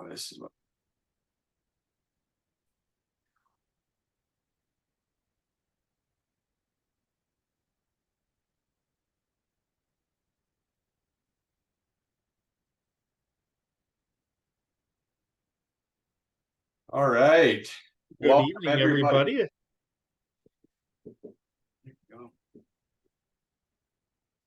this is what. All right. Good Welcome, evening, everybody.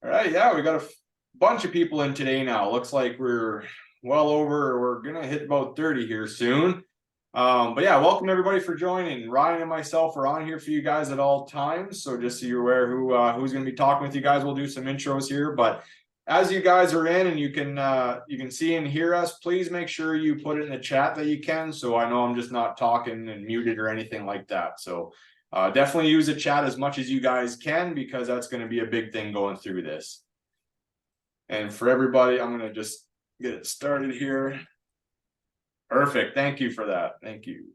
All right, yeah, we got a bunch of people in today now. Looks like we're gonna hit about 30 here soon. But yeah, welcome everybody for joining. Ryan and myself are on here for you guys at all times. So just so you're aware who's gonna be talking with you guys, we'll do some intros here. But as you guys are in and you can see and hear us, please make sure you put it in the chat that you can. So I know I'm just not talking and muted or anything like that. So definitely use the chat as much as you guys can, because that's going to be a big thing going through this. And for everybody, I'm going to just get it started here. Perfect. Thank you for that. Thank you.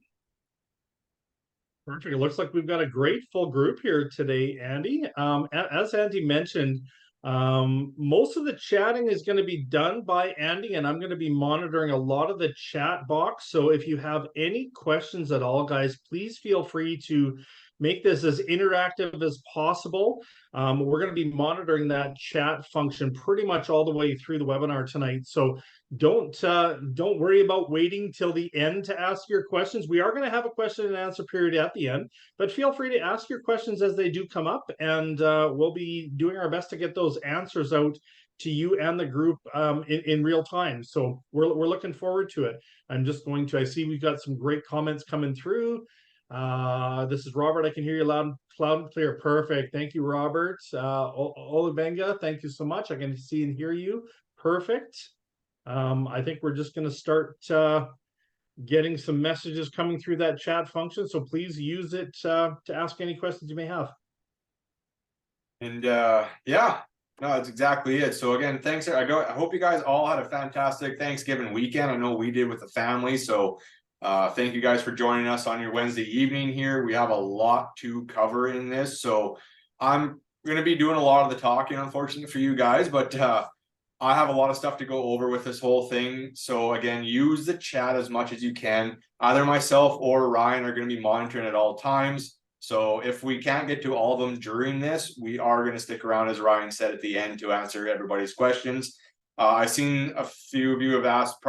Perfect. It looks like we've got a great full group here today, Andy. As Andy mentioned, most of the chatting is going to be done by Andy, and I'm going to be monitoring a lot of the chat box. So if you have any questions at all, guys, please feel free to make this as interactive as possible. We're going to be monitoring that chat function pretty much all the way through the webinar tonight. So don't worry about waiting till the end to ask your questions. We are going to have a question and answer period at the end, but feel free to ask your questions as they do come up, and we'll be doing our best to get those answers out to you and the group in real time. So we're looking forward to it. I see we've got some great comments coming through. This is Robert. I can hear you loud and clear. Perfect. Thank you, Robert. Olivenga, thank you so much. I can see and hear you. Perfect. I think we're just going to start getting some messages coming through that chat function. So please use it to ask any questions you may have. And yeah, no, that's exactly it. So again, thanks. I hope you guys all had a fantastic Thanksgiving weekend. I know we did with the family. So thank you guys for joining us on your Wednesday evening here. We have a lot to cover in this. So I'm going to be doing a lot of the talking, unfortunately for you guys, but I have a lot of stuff to go over with this whole thing. So again, use the chat as much as you can. Either myself or Ryan are going to be monitoring at all times. So if we can't get to all of them during this, we are going to stick around, as Ryan said, at the end to answer everybody's questions. I've seen a few of you have asked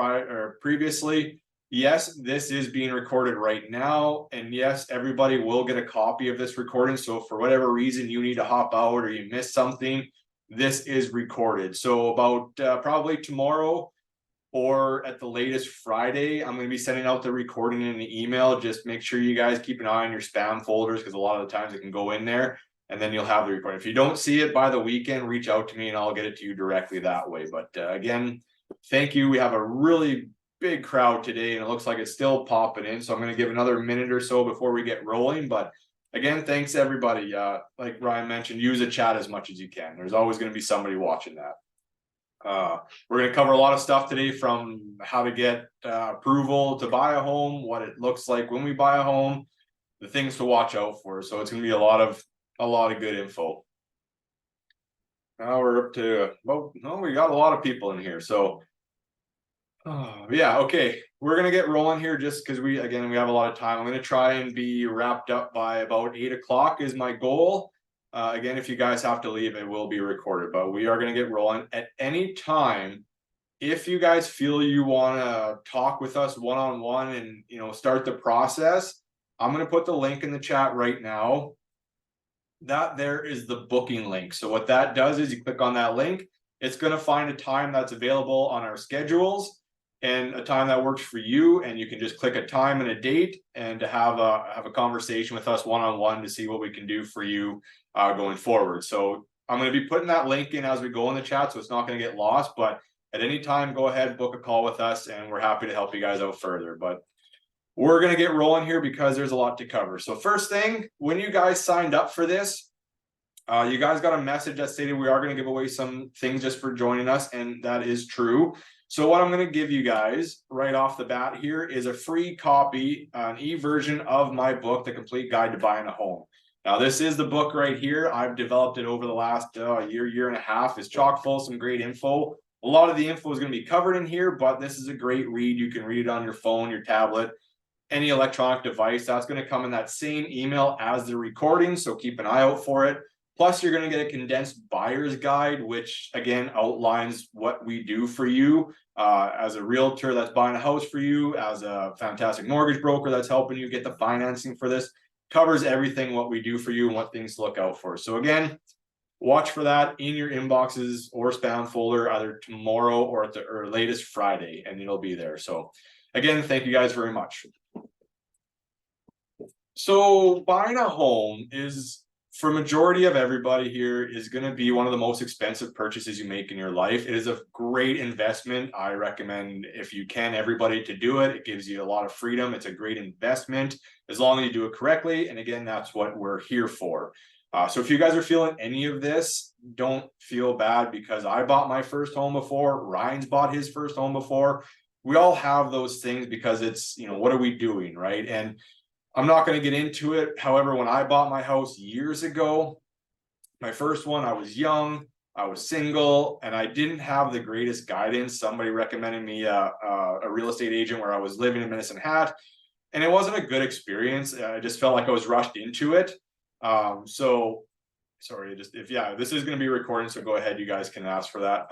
previously. Yes, this is being recorded right now. And yes, everybody will get a copy of this recording. So for whatever reason you need to hop out or you missed something, this is recorded. So about probably tomorrow or at the latest Friday, I'm going to be sending out the recording in the email. Just make sure you guys keep an eye on your spam folders, because a lot of the times it can go in there, and then you'll have the recording. If you don't see it by the weekend, reach out to me and I'll get it to you directly that way. But again, thank you. We have a really big crowd today and it looks like it's still popping in. So I'm going to give another minute or so before we get rolling. But again, thanks everybody. Like Ryan mentioned, use a chat as much as you can. There's always going to be somebody watching that. We're going to cover a lot of stuff today, from how to get approval to buy a home, what it looks like when we buy a home, the things to watch out for. So it's going to be a lot of good info. Now we're up to, well, no, we got a lot of people in here. So yeah, okay, we're going to get rolling here just because we have a lot of time. I'm going to try and be wrapped up by about 8 o'clock is my goal. Again, if you guys have to leave, it will be recorded, but we are going to get rolling at any time. If you guys feel you want to talk with us one-on-one and, start the process, I'm going to put the link in the chat right now. That there is the booking link. So what that does is you click on that link. It's going to find a time that's available on our schedules and a time that works for you. And you can just click a time and a date and to have a conversation with us one-on-one to see what we can do for you going forward. So I'm going to be putting that link in as we go in the chat, so it's not going to get lost. But at any time, go ahead, book a call with us, and we're happy to help you guys out further. But we're going to get rolling here because there's a lot to cover. So first thing, when you guys signed up for this, you guys got a message that stated we are going to give away some things just for joining us, and that is true. So what I'm going to give you guys right off the bat here is a free copy, an e-version of my book, The Complete Guide to Buying a Home. Now, this is the book right here. I've developed it over the last year and a half. It's chock full of some great info A lot of the info is going to be covered in here, but this is a great read. You can read it on your phone, your tablet, any electronic device. That's going to come in that same email as the recording, so keep an eye out for it. Plus, you're going to get a condensed buyer's guide, which again outlines what we do for you as a realtor that's buying a house for you, as a fantastic mortgage broker that's helping you get the financing for this. Covers everything what we do for you and what things to look out for. So again, watch for that in your inboxes or spam folder either tomorrow or at the latest Friday, and it'll be there. So again, thank you guys very much. So buying a home is, for majority of everybody here, is going to be one of the most expensive purchases you make in your life. It is a great investment. I recommend, if you can, everybody to do it. It gives you a lot of freedom. It's a great investment as long as you do it correctly. And again, that's what we're here for. So if you guys are feeling any of this, don't feel bad, because I bought my first home before. Ryan's bought his first home before. We all have those things because it's, what are we doing, right? And I'm not going to get into it. However, when I bought my house years ago, my first one, I was young, I was single, and I didn't have the greatest guidance. Somebody recommended me a real estate agent where I was living in Medicine Hat, and it wasn't a good experience. I just felt like I was rushed into it. So sorry, this is going to be recording, so go ahead, you guys can ask for that.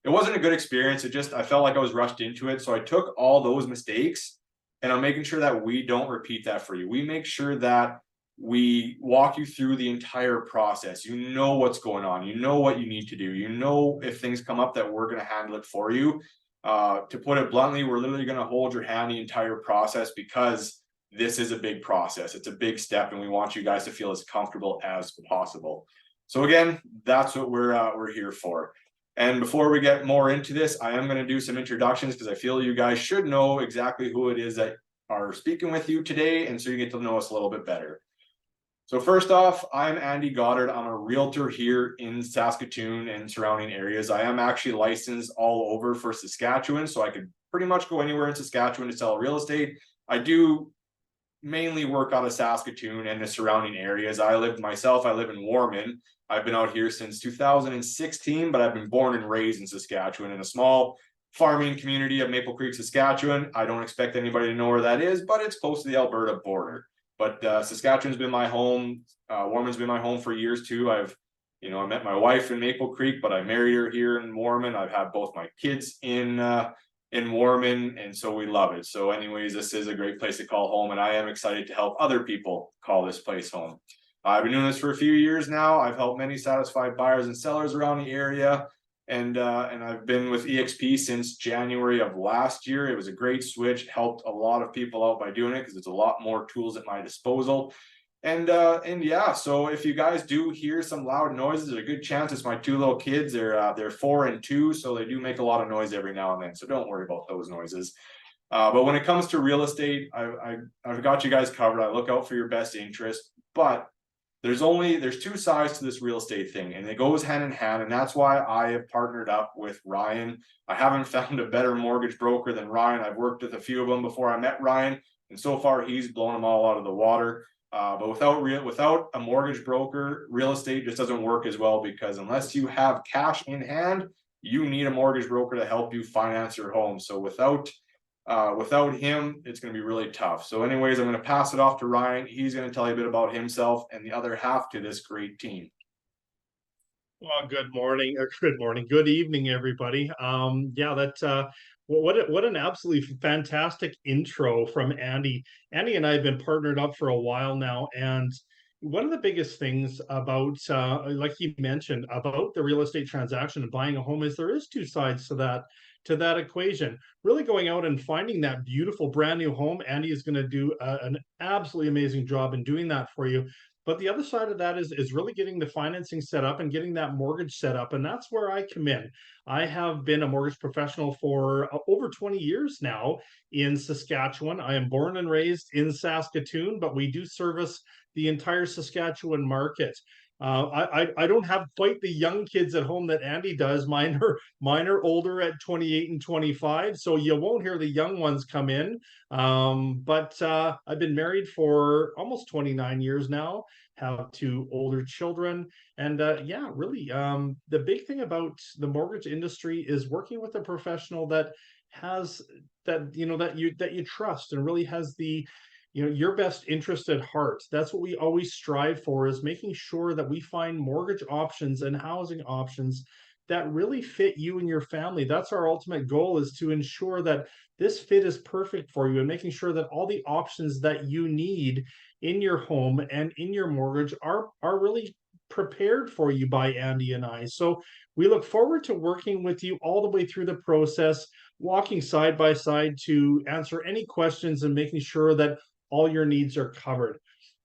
It wasn't a good experience. I felt like I was rushed into it. So I took all those mistakes, and I'm making sure that we don't repeat that for you. We make sure that we walk you through the entire process. You know what's going on. You know what you need to do. You know, if things come up, that we're going to handle it for you. To put it bluntly, we're literally going to hold your hand the entire process, because this is a big process. It's a big step, and we want you guys to feel as comfortable as possible. So again, that's what we're here for. And before we get more into this, I am going to do some introductions, because I feel you guys should know exactly who it is that are speaking with you today, and so you get to know us a little bit better. So first off, I'm Andy Goddard. I'm a realtor here in Saskatoon and surrounding areas. I am actually licensed all over for Saskatchewan, so I could pretty much go anywhere in Saskatchewan to sell real estate. I do mainly work out of Saskatoon and the surrounding areas. I live in Warman. I've been out here since 2016, but I've been born and raised in Saskatchewan, in a small farming community of Maple Creek, Saskatchewan. I don't expect anybody to know where that is, but it's close to the Alberta border. But Saskatchewan's been my home. Warman's been my home for years too. I met my wife in Maple Creek, but I married her here in Warman. I've had both my kids in Warman, and so we love it. So anyways, this is a great place to call home, and I am excited to help other people call this place home. I've been doing this for a few years now. I've helped many satisfied buyers and sellers around the area, and I've been with EXP since January of last year. It was a great switch, helped a lot of people out by doing it, because there's a lot more tools at my disposal. And yeah, so if you guys do hear some loud noises, there's a good chance it's my two little kids. They're 4 and 2, so they do make a lot of noise every now and then. So don't worry about those noises. But when it comes to real estate, I've got you guys covered. I look out for your best interest, but there's two sides to this real estate thing, and it goes hand in hand. And that's why I have partnered up with Ryan. I haven't found a better mortgage broker than Ryan. I've worked with a few of them before I met Ryan, and so far he's blown them all out of the water. But without a mortgage broker, real estate just doesn't work as well, because unless you have cash in hand, you need a mortgage broker to help you finance your home. So without him, it's going to be really tough. So anyways, I'm going to pass it off to Ryan. He's going to tell you a bit about himself and the other half to this great team. Well, good morning, or good evening, everybody. What an absolutely fantastic intro from Andy. Andy and I have been partnered up for a while now, and one of the biggest things about, like he mentioned, about the real estate transaction and buying a home is there is two sides to that equation. Really going out and finding that beautiful brand new home. Andy is going to do an absolutely amazing job in doing that for you. But the other side of that is really getting the financing set up and getting that mortgage set up. And that's where I come in. I have been a mortgage professional for over 20 years now in Saskatchewan. I am born and raised in Saskatoon, but we do service the entire Saskatchewan market. I don't have quite the young kids at home that Andy does. Mine are older at 28 and 25, so you won't hear the young ones come in. But I've been married for almost 29 years now, have two older children, and yeah, really, the big thing about the mortgage industry is working with a professional that has that you trust and really has the your best interest at heart. That's what we always strive for, is making sure that we find mortgage options and housing options that really fit you and your family. That's our ultimate goal, is to ensure that this fit is perfect for you, and making sure that all the options that you need in your home and in your mortgage are really prepared for you by Andy and I. So we look forward to working with you all the way through the process, walking side by side to answer any questions and making sure that all your needs are covered.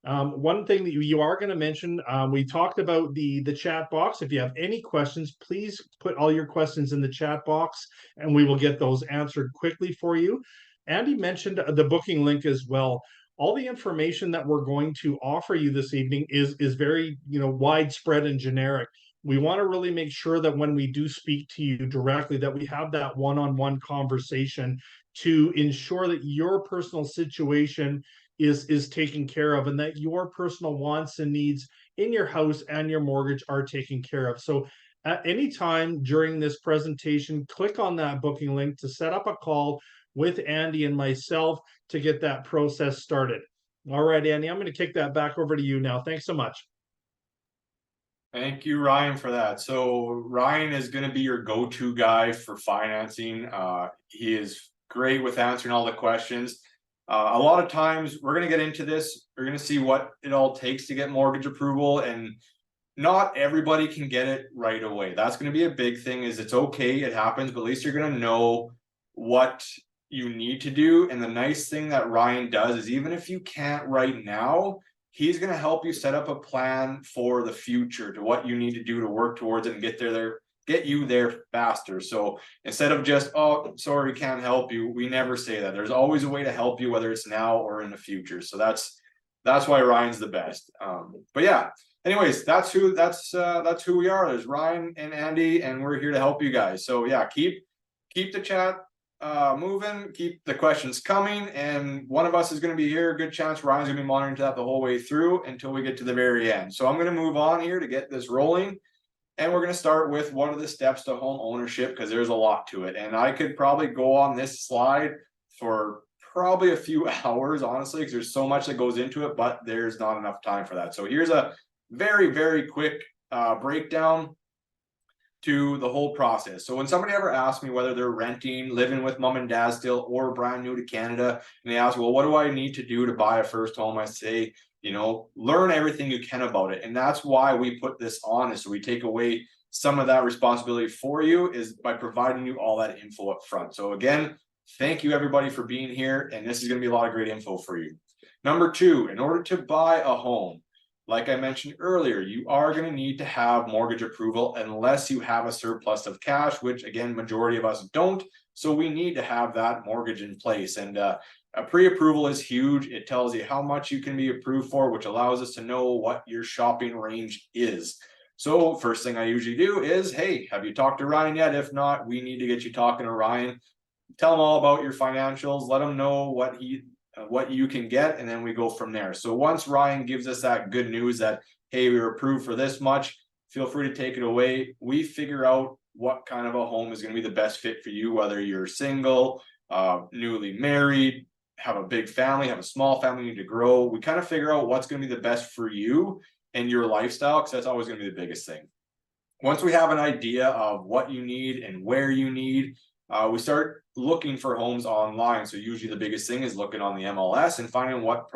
One thing that you are going to mention, we talked about the chat box. If you have any questions, please put all your questions in the chat box, and we will get those answered quickly for you. Andy mentioned the booking link as well. All the information that we're going to offer you this evening is very widespread and generic. We want to really make sure that when we do speak to you directly, that we have that one-on-one conversation to ensure that your personal situation is taken care of, and that your personal wants and needs in your house and your mortgage are taken care of. So at any time during this presentation, click on that booking link to set up a call with Andy and myself to get that process started. All right, Andy, I'm going to kick that back over to you now. Thanks so much. Thank you, Ryan, for that. So Ryan is going to be your go-to guy for financing. He is great with answering all the questions. A lot of times we're going to get into this. We're going to see what it all takes to get mortgage approval, and not everybody can get it right away. That's going to be a big thing. Is it's okay, it happens, but at least you're going to know what you need to do. And the nice thing that Ryan does is, even if you can't right now, he's going to help you set up a plan for the future, to what you need to do to work towards it and get you there faster. So instead of just, oh, sorry, we can't help you, we never say that. There's always a way to help you, whether it's now or in the future. So that's why Ryan's the best. But yeah, anyways, that's who we are. There's Ryan and Andy, and we're here to help you guys. So yeah, keep the chat moving, keep the questions coming, and one of us is going to be here. Good chance Ryan's going to be monitoring that the whole way through until we get to the very end. So I'm going to move on here to get this rolling, and we're going to start with what are the steps to home ownership, because there's a lot to it, and I could probably go on this slide for probably a few hours, honestly, because there's so much that goes into it, but there's not enough time for that. So here's a very, very quick breakdown to the whole process. So when somebody ever asks me whether they're renting, living with mom and dad still, or brand new to Canada, and they ask, well, what do I need to do to buy a first home? I say, learn everything you can about it. And that's why we put this on, is so we take away some of that responsibility for you, is by providing you all that info up front. So again, thank you everybody for being here. And this is going to be a lot of great info for you. Number two, in order to buy a home, like I mentioned earlier, you are going to need to have mortgage approval unless you have a surplus of cash, which again, majority of us don't. So we need to have that mortgage in place. And a pre-approval is huge. It tells you how much you can be approved for, which allows us to know what your shopping range is. So first thing I usually do is, hey, have you talked to Ryan yet? If not, we need to get you talking to Ryan. Tell him all about your financials. Let him know what you can get, and then we go from there. So once Ryan gives us that good news that, hey, we were approved for this much, feel free to take it away. We figure out what kind of a home is going to be the best fit for you, whether you're single, newly married, have a big family, have a small family, need to grow. We kind of figure out what's going to be the best for you and your lifestyle, because that's always going to be the biggest thing. Once we have an idea of what you need and where you need, we start looking for homes online. So usually the biggest thing is looking on the MLS and finding what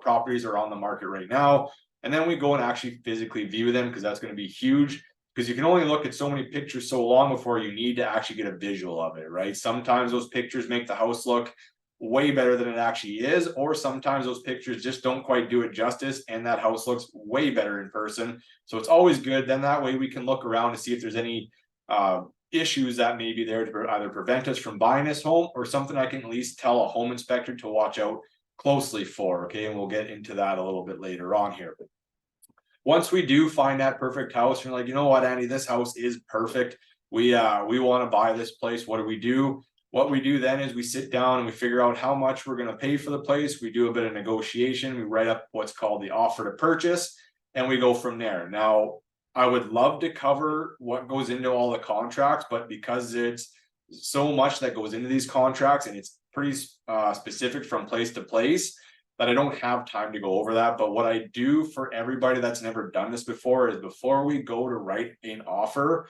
properties are on the market right now. And then we go and actually physically view them, because that's going to be huge, because you can only look at so many pictures so long before you need to actually get a visual of it, right? Sometimes those pictures make the house look way better than it actually is, or sometimes those pictures just don't quite do it justice and that house looks way better in person. So it's always good. Then that way we can look around to see if there's any issues that may be there to either prevent us from buying this home, or something I can at least tell a home inspector to watch out closely for. Okay, and we'll get into that a little bit later on here. once we do find that perfect house, you're like, you know what, Andy, this house is perfect. We want to buy this place. What do we do? What we do then is we sit down and we figure out how much we're going to pay for the place. We do a bit of negotiation. We write up what's called the offer to purchase, and we go from there. Now, I would love to cover what goes into all the contracts, but because it's so much that goes into these contracts and it's pretty specific from place to place, that I don't have time to go over that. But what I do for everybody that's never done this before is before we go to write an offer,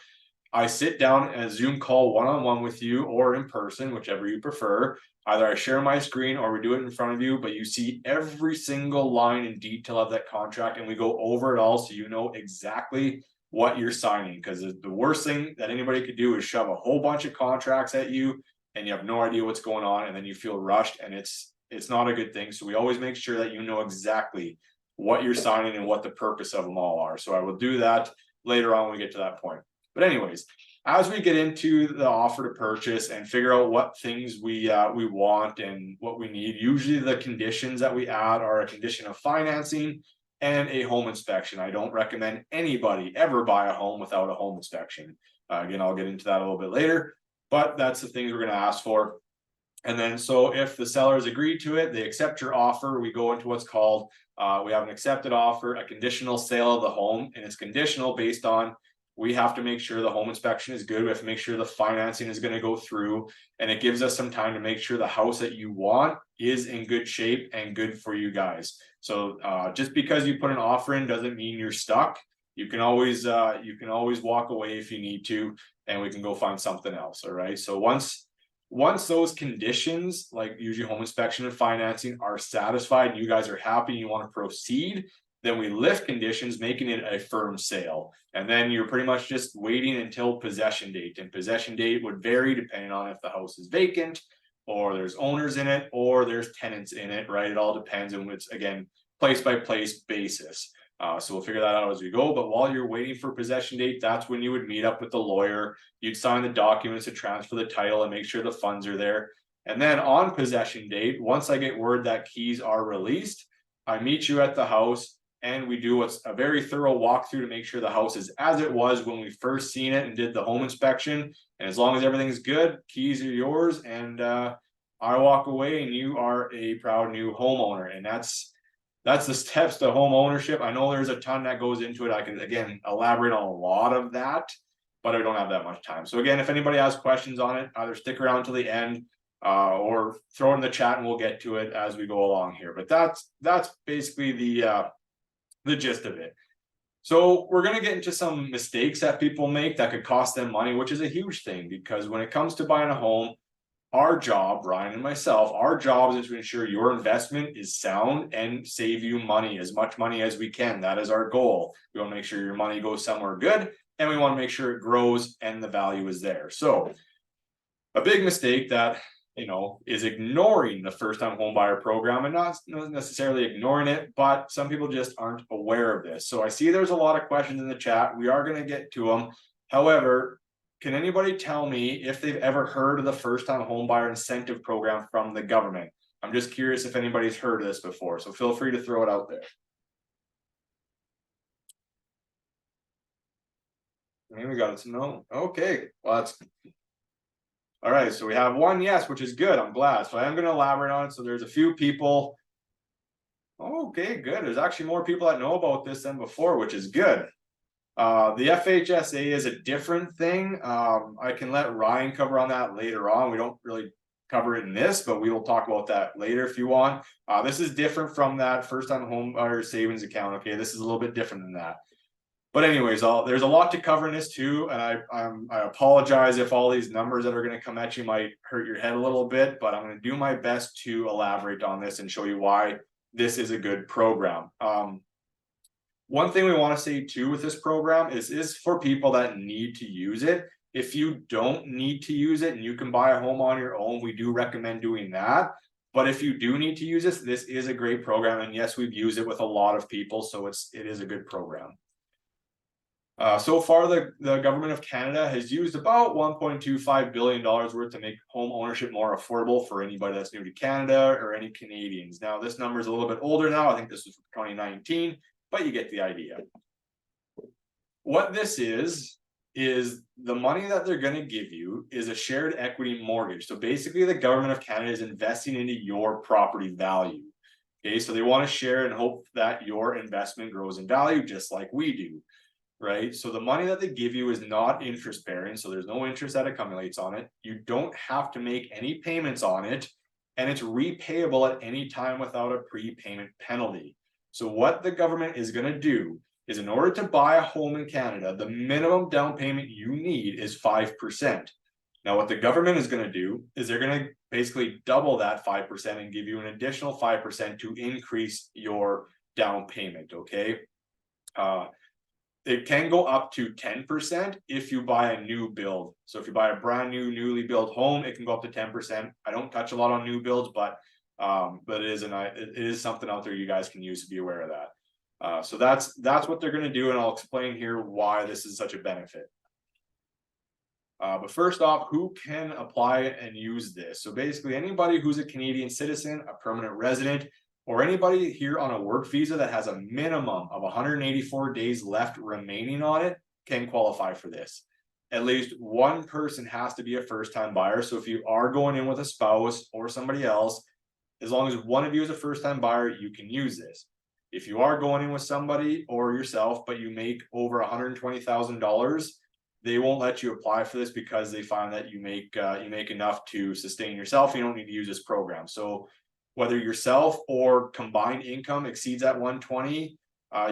I sit down in a Zoom call one-on-one with you or in person, whichever you prefer. Either I share my screen or we do it in front of you, but you see every single line in detail of that contract and we go over it all so you know exactly what you're signing. Because the worst thing that anybody could do is shove a whole bunch of contracts at you and you have no idea what's going on, and then you feel rushed, and it's not a good thing. So we always make sure that you know exactly what you're signing and what the purpose of them all are. So I will do that later on when we get to that point. But anyways, as we get into the offer to purchase and figure out what things we want and what we need, usually the conditions that we add are a condition of financing and a home inspection. I don't recommend anybody ever buy a home without a home inspection. Again, I'll get into that a little bit later, but that's the things we're going to ask for. And then, so if the sellers agree to it, they accept your offer, we go into what's called, we have an accepted offer, a conditional sale of the home, and it's conditional based on, we have to make sure the home inspection is good. We have to make sure the financing is going to go through, and it gives us some time to make sure the house that you want is in good shape and good for you guys. So just because you put an offer in doesn't mean you're stuck. You can always walk away if you need to, and we can go find something else. All right. So once those conditions, like usually home inspection and financing, are satisfied and you guys are happy and you want to proceed, then we lift conditions, making it a firm sale. And then you're pretty much just waiting until possession date. And possession date would vary depending on if the house is vacant or there's owners in it or there's tenants in it, right? It all depends, and it's, again, place by place basis. So we'll figure that out as we go. But while you're waiting for possession date, that's when you would meet up with the lawyer. You'd sign the documents to transfer the title and make sure the funds are there. And then on possession date, once I get word that keys are released, I meet you at the house and we do what's a very thorough walkthrough to make sure the house is as it was when we first seen it and did the home inspection. And as long as everything's good, keys are yours, and I walk away and you are a proud new homeowner. And that's the steps to home ownership. I know there's a ton that goes into it. I can, again, elaborate on a lot of that, but I don't have that much time. So again, if anybody has questions on it, either stick around till the end or throw it in the chat and we'll get to it as we go along here. But that's basically the gist of it. So we're going to get into some mistakes that people make that could cost them money, which is a huge thing, because when it comes to buying a home, our job, Ryan and myself, our job is to ensure your investment is sound and save you money, as much money as we can. That is our goal. We want to make sure your money goes somewhere good, and we want to make sure it grows and the value is there. So a big mistake that, is ignoring the first-time home buyer program, and not necessarily ignoring it, but some people just aren't aware of this. So I see there's a lot of questions in the chat. We are going to get to them. However, can anybody tell me if they've ever heard of the first-time home buyer incentive program from the government? I'm just curious if anybody's heard of this before, so feel free to throw it out there. We got it to know. Okay, well, that's all right. So we have one yes, which is good. I'm glad. So I am going to elaborate on it. So there's a few people. Okay, good. There's actually more people that know about this than before, which is good. The FHSA is a different thing. I can let Ryan cover on that later on. We don't really cover it in this, but we will talk about that later if you want. This is different from that first-time home buyer savings account. Okay, this is a little bit different than that. But anyways, there's a lot to cover in this too, and I apologize if all these numbers that are going to come at you might hurt your head a little bit, but I'm going to do my best to elaborate on this and show you why this is a good program. One thing we want to say too with this program is for people that need to use it. If you don't need to use it and you can buy a home on your own, we do recommend doing that. But if you do need to use this is a great program, and yes, we've used it with a lot of people, so it is a good program. So far, the government of Canada has used about $1.25 billion worth to make home ownership more affordable for anybody that's new to Canada or any Canadians. Now, this number is a little bit older now. I think this was from 2019, but you get the idea. what this is the money that they're going to give you is a shared equity mortgage. So basically the government of Canada is investing into your property value. Okay, so they want to share and hope that your investment grows in value just like we do, right? So the money that they give you is not interest bearing, so there's no interest that accumulates on it. You don't have to make any payments on it, and it's repayable at any time without a prepayment penalty. So what the government is going to do is, in order to buy a home in Canada, the minimum down payment you need is 5%. Now, what the government is going to do is they're going to basically double that 5% and give you an additional 5% to increase your down payment, okay? It can go up to 10% if you buy a new build. So if you buy a brand new, newly built home, it can go up to 10%. I don't touch a lot on new builds, but it is something out there you guys can use to be aware of that. So that's what they're going to do, and I'll explain here why this is such a benefit. But first off, who can apply and use this? So basically anybody who's a Canadian citizen, a permanent resident, or anybody here on a work visa that has a minimum of 184 days left remaining on it can qualify for this. At least one person has to be a first-time buyer. So if you are going in with a spouse or somebody else, as long as one of you is a first-time buyer, you can use this. If you are going in with somebody or yourself, but you make over $120,000, they won't let you apply for this because they find that you make enough to sustain yourself. You don't need to use this program. So whether yourself or combined income exceeds that 120,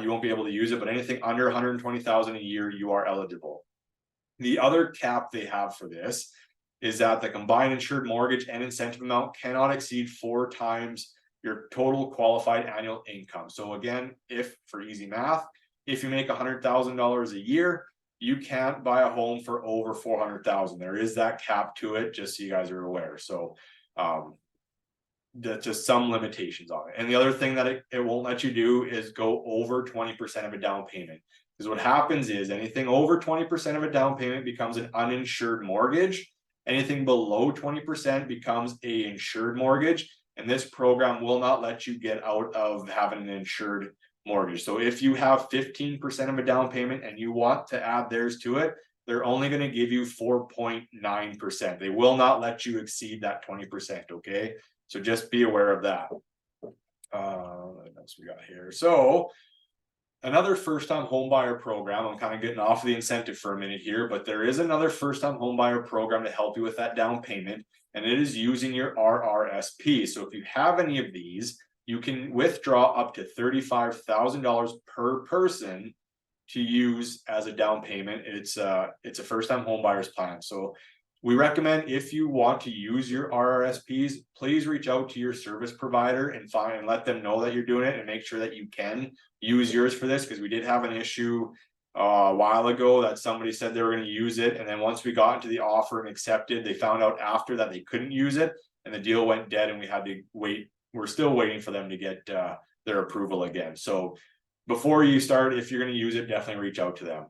you won't be able to use it. But anything under 120,000 a year, you are eligible. The other cap they have for this is that the combined insured mortgage and incentive amount cannot exceed 4 times your total qualified annual income. So again, if for easy math, if you make $100,000 a year, you can't buy a home for over 400,000. There is that cap to it, just so you guys are aware. So that's just some limitations on it. And the other thing that it won't let you do is go over 20% of a down payment. Because what happens is anything over 20% of a down payment becomes an uninsured mortgage. Anything below 20% becomes a insured mortgage. And this program will not let you get out of having an insured mortgage. So if you have 15% of a down payment and you want to add theirs to it, they're only going to give you 4.9%. They will not let you exceed that 20%. Okay. So just be aware of that. What else we got here? So another first-time homebuyer program. I'm kind of getting off the incentive for a minute here, but there is another first-time homebuyer program to help you with that down payment, and it is using your RRSP. So if you have any of these, you can withdraw up to $35,000 per person to use as a down payment. It's a first-time homebuyers plan. So we recommend, if you want to use your RRSPs, please reach out to your service provider and let them know that you're doing it, and make sure that you can use yours for this, because we did have an issue a while ago that somebody said they were going to use it, and then once we got into the offer and accepted, they found out after that they couldn't use it, and the deal went dead, and we had to wait. We're still waiting for them to get their approval again. So before you start, if you're going to use it, definitely reach out to them.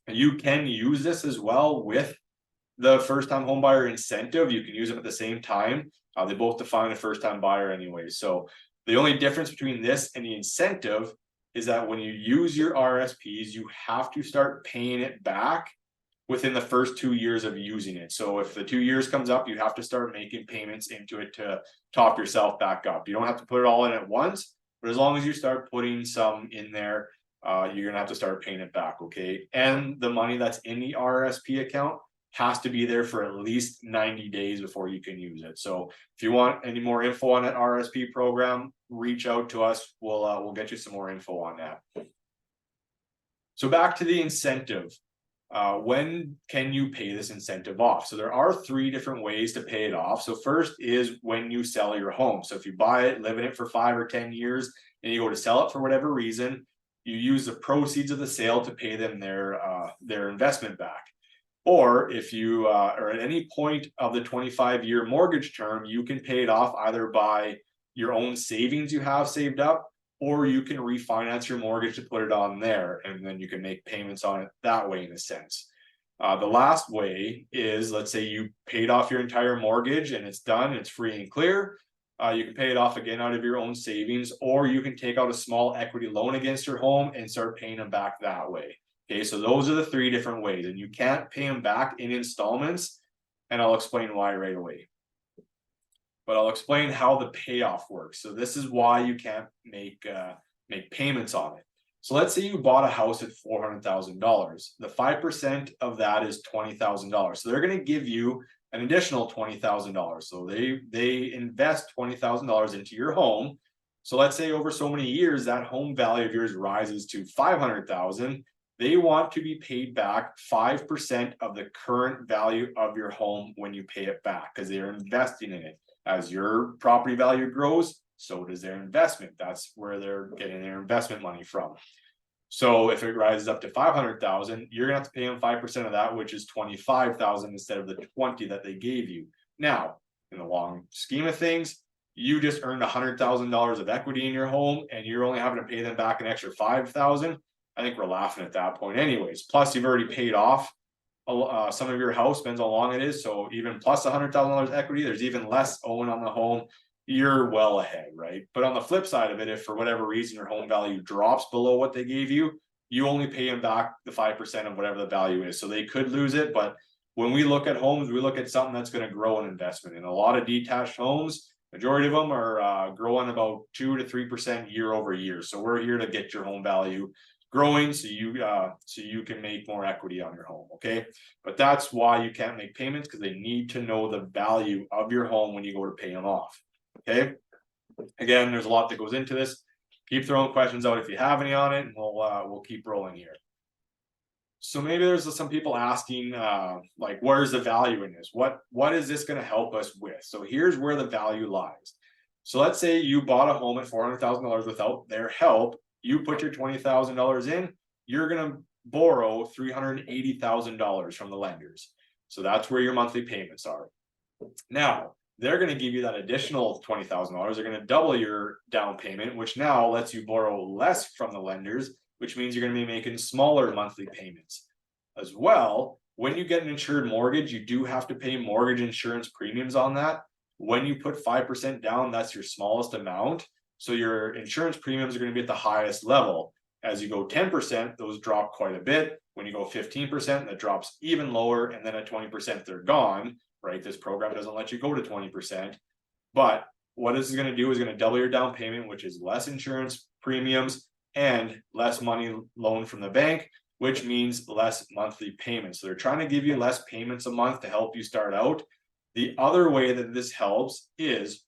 And you can use this as well with the first-time homebuyer incentive. You can use them at the same time. They both define a first-time buyer anyway. So the only difference between this and the incentive is that when you use your RSPs, you have to start paying it back within the first 2 years of using it. So if the 2 years comes up, you have to start making payments into it to top yourself back up. You don't have to put it all in at once, but as long as you start putting some in there, you're gonna have to start paying it back, okay? And the money that's in the RRSP account has to be there for at least 90 days before you can use it. So if you want any more info on that RRSP program, reach out to us. We'll get you some more info on that. So back to the incentive. When can you pay this incentive off? So there are 3 different ways to pay it off. So first is when you sell your home. So if you buy it, live in it for 5 or 10 years, and you go to sell it for whatever reason, you use the proceeds of the sale to pay them their investment back. Or if you are at any point of the 25-year mortgage term, you can pay it off either by your own savings you have saved up, or you can refinance your mortgage to put it on there, and then you can make payments on it that way, in a sense. The last way is, let's say you paid off your entire mortgage and it's done, it's free and clear. You can pay it off again out of your own savings, or you can take out a small equity loan against your home and start paying them back that way. Okay, so those are the 3 different ways, and you can't pay them back in installments, and I'll explain why right away. But I'll explain how the payoff works. So this is why you can't make payments on it. So let's say you bought a house at $400,000. The 5% of that is $20,000. So they're going to give you an additional $20,000. So they invest $20,000 into your home. So let's say over so many years that home value of yours rises to $500,000. They want to be paid back 5% of the current value of your home when you pay it back, because they're investing in it. As your property value grows, so does their investment. That's where they're getting their investment money from. So if it rises up to 500,000, you're gonna have to pay them 5% of that, which is 25,000 instead of the 20 that they gave you. Now, in the long scheme of things, you just earned $100,000 of equity in your home, and you're only having to pay them back an extra 5,000. I think we're laughing at that point, anyways. Plus, you've already paid off some of your house, depends how long it is. So even plus $100,000 equity, there's even less owing on the home. You're well ahead, right? But on the flip side of it, if for whatever reason your home value drops below what they gave you, you only pay them back the 5% of whatever the value is. So they could lose it, but when we look at homes, we look at something that's going to grow an investment. And a lot of detached homes, majority of them are growing about 2 to 3% year over year. So we're here to get your home value growing, so you can make more equity on your home. Okay, but that's why you can't make payments, because they need to know the value of your home when you go to pay them off. Okay, again, there's a lot that goes into this. Keep throwing questions out if you have any on it, and we'll keep rolling here. So maybe there's some people asking, like, where's the value in this? What is this going to help us with? So here's where the value lies. So let's say you bought a home at $400,000 without their help. You put your $20,000 in, you're going to borrow $380,000 from the lenders. So that's where your monthly payments are. Now, they're going to give you that additional $20,000. They're going to double your down payment, which now lets you borrow less from the lenders, which means you're going to be making smaller monthly payments. As well, when you get an insured mortgage, you do have to pay mortgage insurance premiums on that. When you put 5% down, that's your smallest amount. So your insurance premiums are going to be at the highest level. As you go 10%, those drop quite a bit. When you go 15%, that drops even lower. And then at 20%, they're gone, right? This program doesn't let you go to 20%. But what this is going to do is going to double your down payment, which is less insurance premiums and less money loaned from the bank, which means less monthly payments. So they're trying to give you less payments a month to help you start out. The other way that this helps is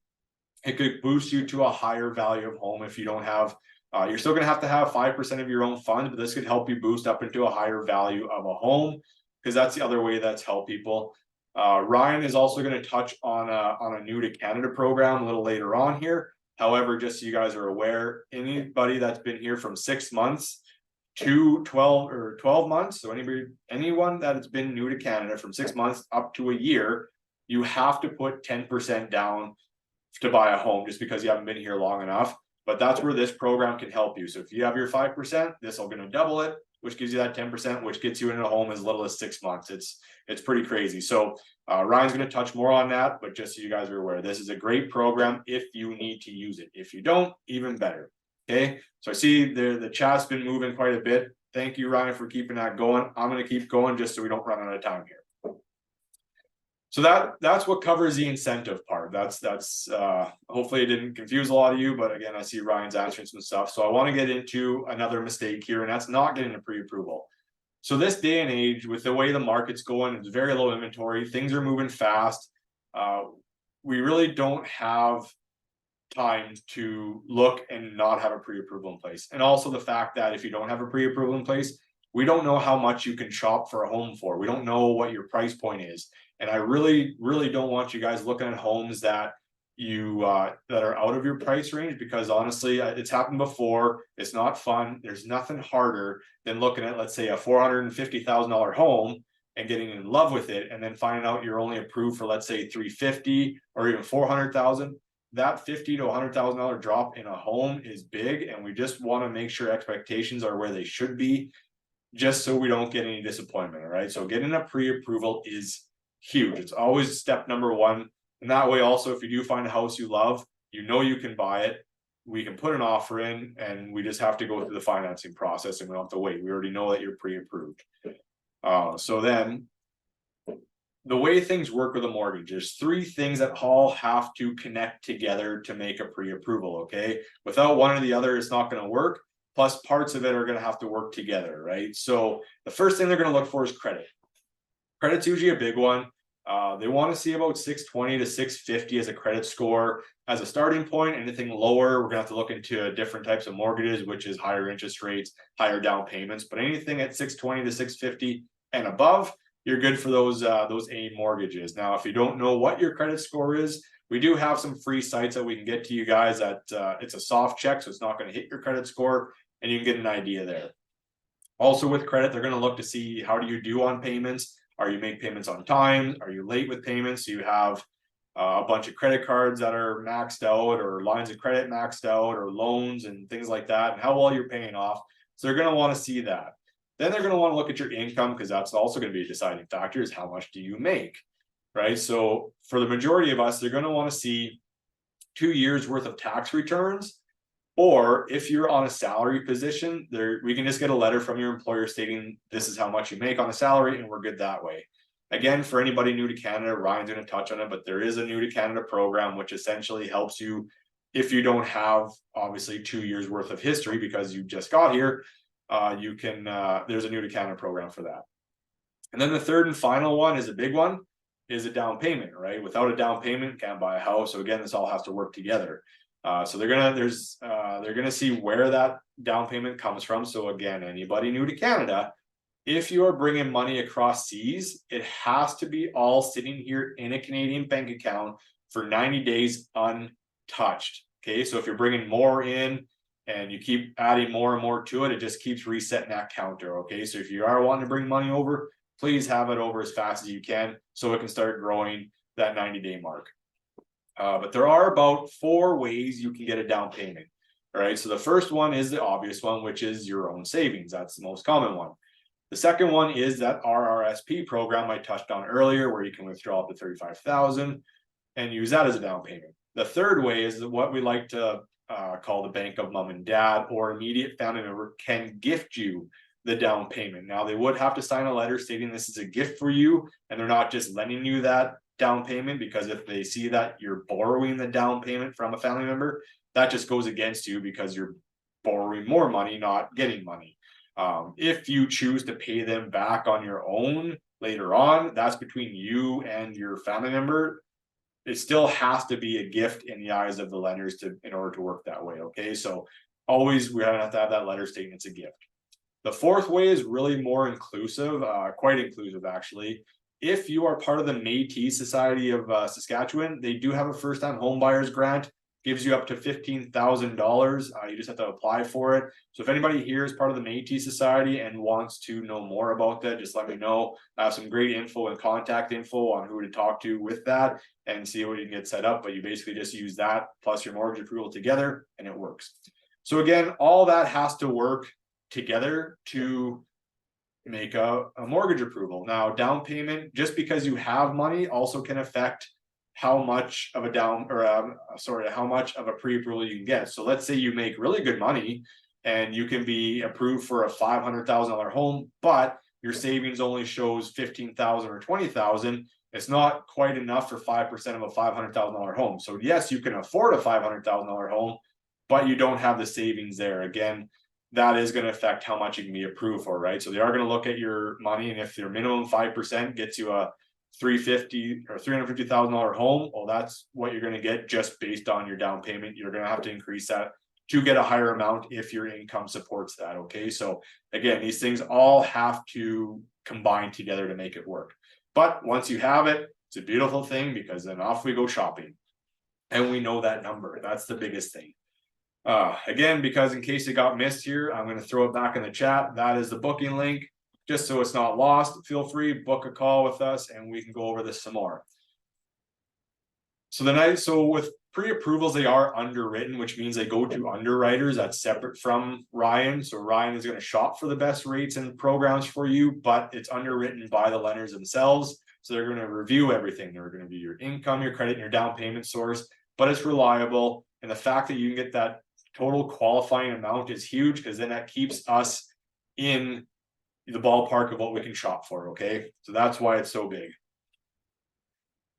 it could boost you to a higher value of home. If you don't have, you're still going to have 5% of your own funds, but this could help you boost up into a higher value of a home, because that's the other way that's helped people. Ryan is also going to touch on a new to Canada program a little later on here. However, just so you guys are aware, anybody that's been here from 6 months to 12 months, so anyone that has been new to Canada from 6 months up to a year, you have to put 10% down to buy a home, just because you haven't been here long enough. But that's where this program can help you. So if you have your 5%, this will going to double it, which gives you that 10%, which gets you into a home as little as 6 months. It's pretty crazy. So Ryan's going to touch more on that, but just so you guys are aware, this is a great program if you need to use it. If you don't, even better. Okay, so I see the chat's been moving quite a bit. Thank you, Ryan, for keeping that going. I'm going to keep going just so we don't run out of time here. So that's what covers the incentive part. That's hopefully it didn't confuse a lot of you, but again, I see Ryan's answering some stuff. So I want to get into another mistake here, and that's not getting a pre-approval. So this day and age, with the way the market's going, it's very low inventory, things are moving fast. We really don't have time to look and not have a pre-approval in place. And also the fact that if you don't have a pre-approval in place, we don't know how much you can shop for a home for. We don't know what your price point is. And I really don't want you guys looking at homes that you that are out of your price range, because honestly, it's happened before. It's not fun. There's nothing harder than looking at, let's say, a $450,000 home and getting in love with it, and then finding out you're only approved for, let's say, $350,000 or even $400,000. That $50,000 to $100,000 drop in a home is big, and we just want to make sure expectations are where they should be, just so we don't get any disappointment. All right, so getting a pre-approval is huge. It's always step number one. And that way, also, if you do find a house you love, you know you can buy it. we can put an offer in and we just have to go through the financing process and we don't have to wait. We already know that you're pre-approved. So then the way things work with a mortgage, there's three things that all have to connect together to make a pre-approval, okay? Without one or the other, it's not going to work. Plus parts of it are going to have to work together, right? So the first thing they're going to look for is credit. Credit's usually a big one. They want to see about 620 to 650 as a credit score as a starting point. Anything lower, we're gonna have to look into different types of mortgages, which is higher interest rates, higher down payments. But anything at 620 to 650 and above, you're good for those A mortgages. Now, if you don't know what your credit score is, we do have some free sites that we can get to you guys that it's a soft check, so it's not going to hit your credit score, and you can get an idea there. Also with credit, they're going to look to see how do you do on payments. Are you make payments on time? Are you late with payments? So you have a bunch of credit cards that are maxed out, or lines of credit maxed out, or loans and things like that, and how well you're paying off. So they're going to want to see that. Then they're going to want to look at your income, because that's also going to be a deciding factor, is how much do you make, right? So for the majority of us, they're going to want to see 2 years worth of tax returns. Or if you're on a salary position, we can just get a letter from your employer stating this is how much you make on a salary, and we're good that way. Again, for anybody new to Canada, Ryan's going to touch on it, but there is a new to Canada program, which essentially helps you if you don't have obviously 2 years worth of history because you just got here. You can there's a new to Canada program for that. And then the third and final one is a big one, is a down payment, right? Without a down payment, can't buy a house. So again, this all has to work together. So they're gonna see where that down payment comes from. So again, anybody new to Canada, if you are bringing money across seas, it has to be all sitting here in a Canadian bank account for 90 days untouched. Okay, so if you're bringing more in and you keep adding more and more to it, it just keeps resetting that counter. Okay, so if you are wanting to bring money over, please have it over as fast as you can so it can start growing that 90-day mark. But there are about 4 ways you can get a down payment. All right, so the first one is the obvious one, which is your own savings. That's the most common one. The second one is that RRSP program I touched on earlier, where you can withdraw up to $35,000 and use that as a down payment. The third way is what we like to call the bank of mom and dad, or immediate family member can gift you the down payment. Now, they would have to sign a letter stating this is a gift for you, and they're not just lending you that down payment, because if they see that you're borrowing the down payment from a family member, that just goes against you because you're borrowing more money, not getting money. If you choose to pay them back on your own later on, that's between you and your family member. It still has to be a gift in the eyes of the lenders in order to work that way. Okay, so always we have to have that letter stating it's a gift. The fourth way is really more inclusive, quite inclusive actually. If you are part of the Métis Society of Saskatchewan, they do have a first-time homebuyers grant, gives you up to $15,000. You just have to apply for it. So if anybody here is part of the Métis Society and wants to know more about that, just let me know. I have some great info and contact info on who to talk to with that and see what you can get set up. But you basically just use that plus your mortgage approval together and it works. So again, all that has to work together to make a mortgage approval. Now, down payment, just because you have money, also can affect how much of a how much of a pre-approval you can get. So let's say you make really good money and you can be approved for a $500,000 home, but your savings only shows $15,000 or $20,000. It's not quite enough for 5% of a $500,000 home. So yes, you can afford a $500,000 home, but you don't have the savings there. Again, that is going to affect how much you can be approved for, right? So they are going to look at your money, and if your minimum 5% gets you a $350,000 or $350,000 home, well, that's what you're going to get just based on your down payment. You're going to have to increase that to get a higher amount if your income supports that. Okay, so again, these things all have to combine together to make it work. But once you have it, it's a beautiful thing, because then off we go shopping, and we know that number. That's the biggest thing. Again, because in case it got missed here, I'm going to throw it back in the chat. That is the booking link, just so it's not lost. Feel free, book a call with us and we can go over this some more. So with pre-approvals, they are underwritten, which means they go to underwriters that's separate from Ryan. So Ryan is going to shop for the best rates and programs for you, but it's underwritten by the lenders themselves. So they're going to review everything. They're going to view your income, your credit, and your down payment source, but it's reliable. And the fact that you can get that total qualifying amount is huge, because then that keeps us in the ballpark of what we can shop for. Okay, so that's why it's so big.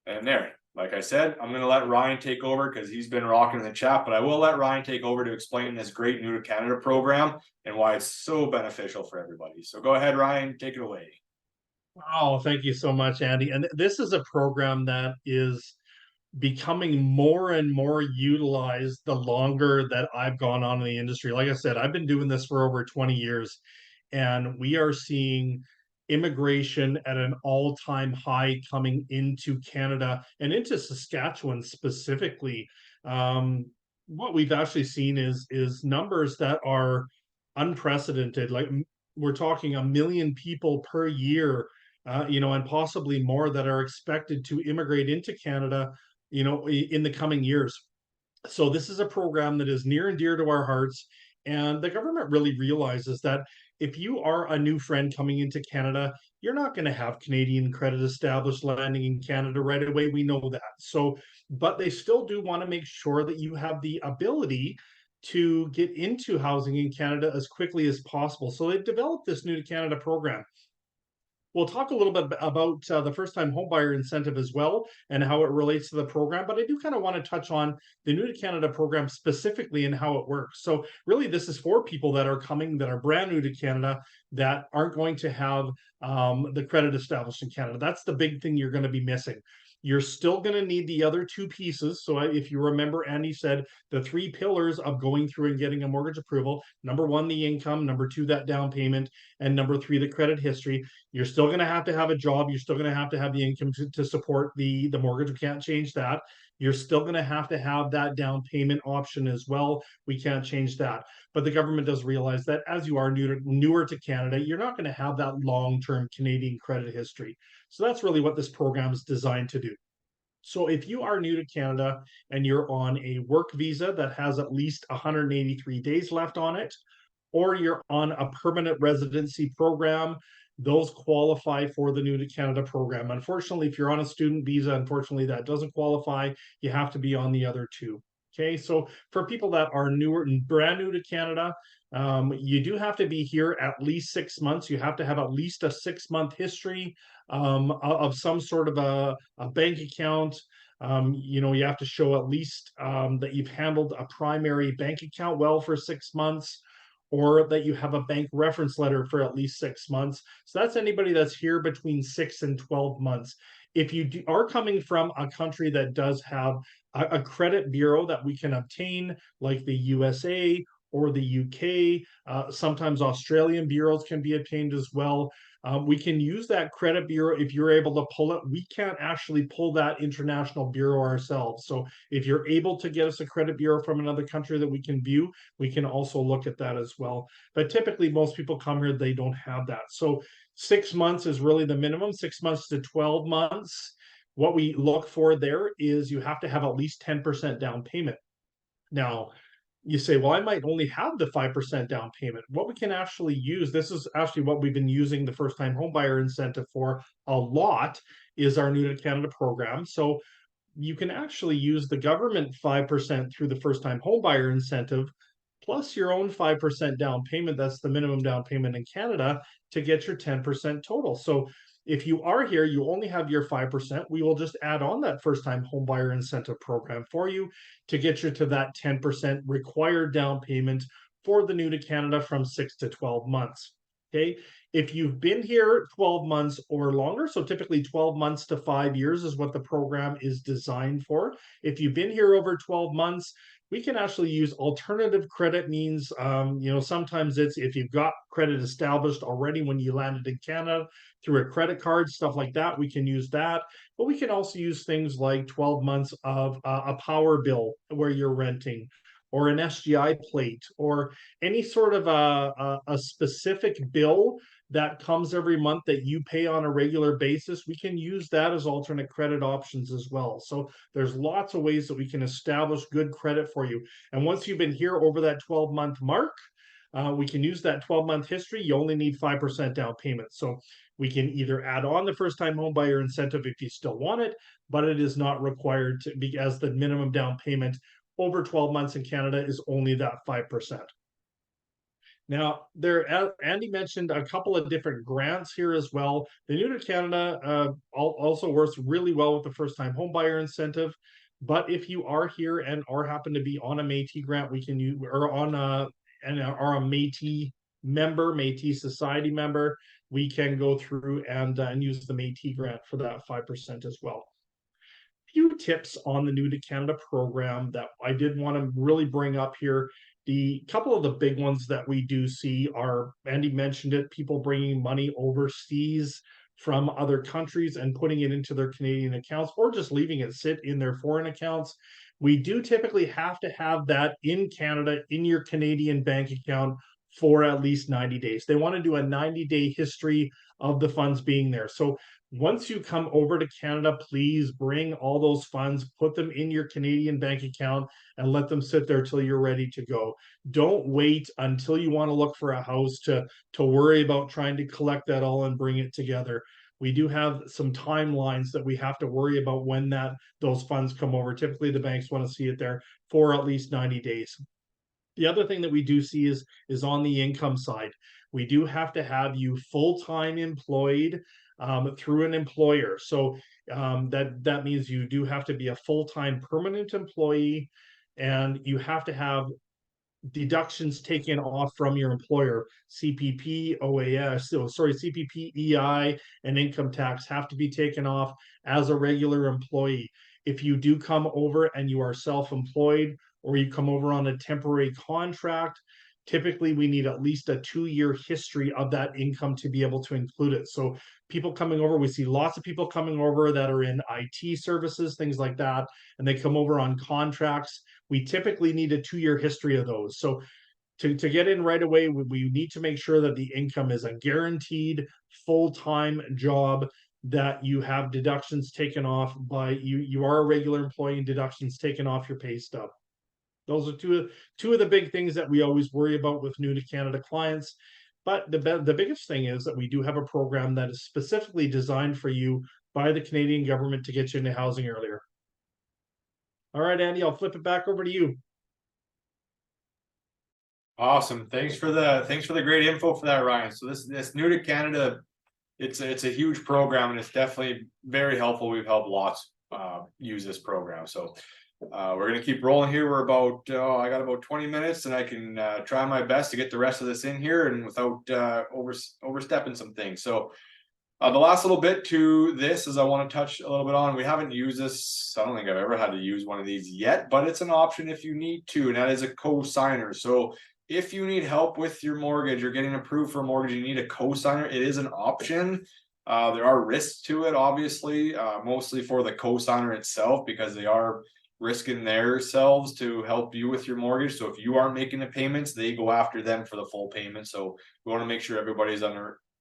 And there, like I said, I'm gonna let Ryan take over because he's been rocking the chat, but I will let Ryan take over to explain this great New to Canada program and why it's so beneficial for everybody. So go ahead, Ryan, take it away. Oh, thank you so much, Andy. And this is a program that is becoming more and more utilized the longer that I've gone on in the industry. Like I said, I've been doing this for over 20 years, and we are seeing immigration at an all-time high coming into Canada and into Saskatchewan specifically. What we've actually seen is numbers that are unprecedented. Like we're talking 1 million people per year, and possibly more that are expected to immigrate into Canada, in the coming years. So this is a program that is near and dear to our hearts. And the government really realizes that if you are a new friend coming into Canada, you're not going to have Canadian credit established landing in Canada right away. We know that. So, but they still do want to make sure that you have the ability to get into housing in Canada as quickly as possible. So they've developed this New to Canada program. We'll talk a little bit about the first time homebuyer incentive as well and how it relates to the program, but I do kind of want to touch on the New to Canada program specifically and how it works. So, really, this is for people that are coming that are brand new to Canada that aren't going to have the credit established in Canada. That's the big thing you're going to be missing. You're still going to need the other two pieces. So, if you remember, Andy said the three pillars of going through and getting a mortgage approval: number one, the income; number two, that down payment; and number three, the credit history. You're still going to have a job. You're still going to have the income to support the mortgage. We can't change that. You're still going to have that down payment option as well. We can't change that. But the government does realize that as you are newer to Canada, you're not going to have that long-term Canadian credit history. So that's really what this program is designed to do. So if you are new to Canada and you're on a work visa that has at least 183 days left on it, or you're on a permanent residency program, those qualify for the New to Canada program. Unfortunately, if you're on a student visa, unfortunately, that doesn't qualify. You have to be on the other two. Okay, so for people that are newer and brand new to Canada, you do have to be here at least 6 months. You have to have at least a 6 month history of some sort of a bank account. You have to show at least that you've handled a primary bank account well for 6 months, or that you have a bank reference letter for at least 6 months. So that's anybody that's here between 6 and 12 months. If you are coming from a country that does have a credit bureau that we can obtain, like the USA or the UK, sometimes Australian bureaus can be obtained as well. We can use that credit bureau if you're able to pull it. We can't actually pull that international bureau ourselves. So if you're able to get us a credit bureau from another country that we can view, we can also look at that as well. But typically, most people come here, they don't have that. So 6 months is really the minimum, 6 months to 12 months. What we look for there is you have to have at least 10% down payment. Now, you say, well, I might only have the 5% down payment. What we can actually use, this is actually what we've been using the first time homebuyer incentive for a lot, is our New to Canada program. So you can actually use the government 5% through the first time homebuyer incentive, plus your own 5% down payment. That's the minimum down payment in Canada to get your 10% total. So if you are here, you only have your 5%. We will just add on that first time homebuyer incentive program for you to get you to that 10% required down payment for the New to Canada from 6 to 12 months. Okay. If you've been here 12 months or longer, so typically 12 months to 5 years is what the program is designed for. If you've been here over 12 months, we can actually use alternative credit means. Sometimes it's if you've got credit established already when you landed in Canada through a credit card, stuff like that, we can use that. But we can also use things like 12 months of a power bill where you're renting, or an SGI plate, or any sort of a specific bill that comes every month that you pay on a regular basis. We can use that as alternate credit options as well. So there's lots of ways that we can establish good credit for you. And once you've been here over that 12-month mark, we can use that 12-month history. You only need 5% down payment. So we can either add on the first time home buyer incentive if you still want it, but it is not required to be as the minimum down payment, over 12 months in Canada is only that 5%. Now, Andy mentioned a couple of different grants here as well. The New to Canada also works really well with the first-time homebuyer incentive. But if you are here and are happen to be on a Métis grant, we can use, or on a and are a Métis member, Métis Society member, we can go through and use the Métis grant for that 5% as well. Few tips on the New to Canada program that I did want to really bring up here. The couple of the big ones that we do see are, Andy mentioned it, people bringing money overseas from other countries and putting it into their Canadian accounts, or just leaving it sit in their foreign accounts. We do typically have to have that in Canada in your Canadian bank account for at least 90 days. They want to do a 90-day history of the funds being there. So once you come over to Canada, please bring all those funds, put them in your Canadian bank account, and let them sit there till you're ready to go. Don't wait until you want to look for a house to worry about trying to collect that all and bring it together. We do have some timelines that we have to worry about when those funds come over. Typically, the banks want to see it there for at least 90 days. The other thing that we do see is on the income side. We do have to have you full-time employed through an employer. So that means you do have to be a full-time permanent employee, and you have to have deductions taken off from your employer. CPP, CPP, EI, and income tax have to be taken off as a regular employee. If you do come over and you are self-employed, or you come over on a temporary contract, typically we need at least a 2-year history of that income to be able to include it. So people coming over, we see lots of people coming over that are in IT services, things like that, and they come over on contracts. We typically need a 2-year history of those. So to get in right away, we need to make sure that the income is a guaranteed full-time job, that you have deductions taken off by you are a regular employee and deductions taken off your pay stub. Those are two of the big things that we always worry about with New to Canada clients. But the biggest thing is that we do have a program that is specifically designed for you by the Canadian government to get you into housing earlier. All right, Andy, I'll flip it back over to you. Awesome. Thanks for the great info for that, Ryan. So this New to Canada, it's a huge program, and it's definitely very helpful. We've helped lots use this program. So we're going to keep rolling here. We're about, I got about 20 minutes, and I can try my best to get the rest of this in here and without overstepping some things. So the last little bit to this is I want to touch a little bit on, we haven't used this. I don't think I've ever had to use one of these yet, but it's an option if you need to, and that is a co-signer. So if you need help with your mortgage or getting approved for a mortgage, you need a co-signer. It is an option. There are risks to it, obviously, mostly for the co-signer itself, because they are risking themselves to help you with your mortgage. So if you aren't making the payments, they go after them for the full payment. So we want to make sure everybody's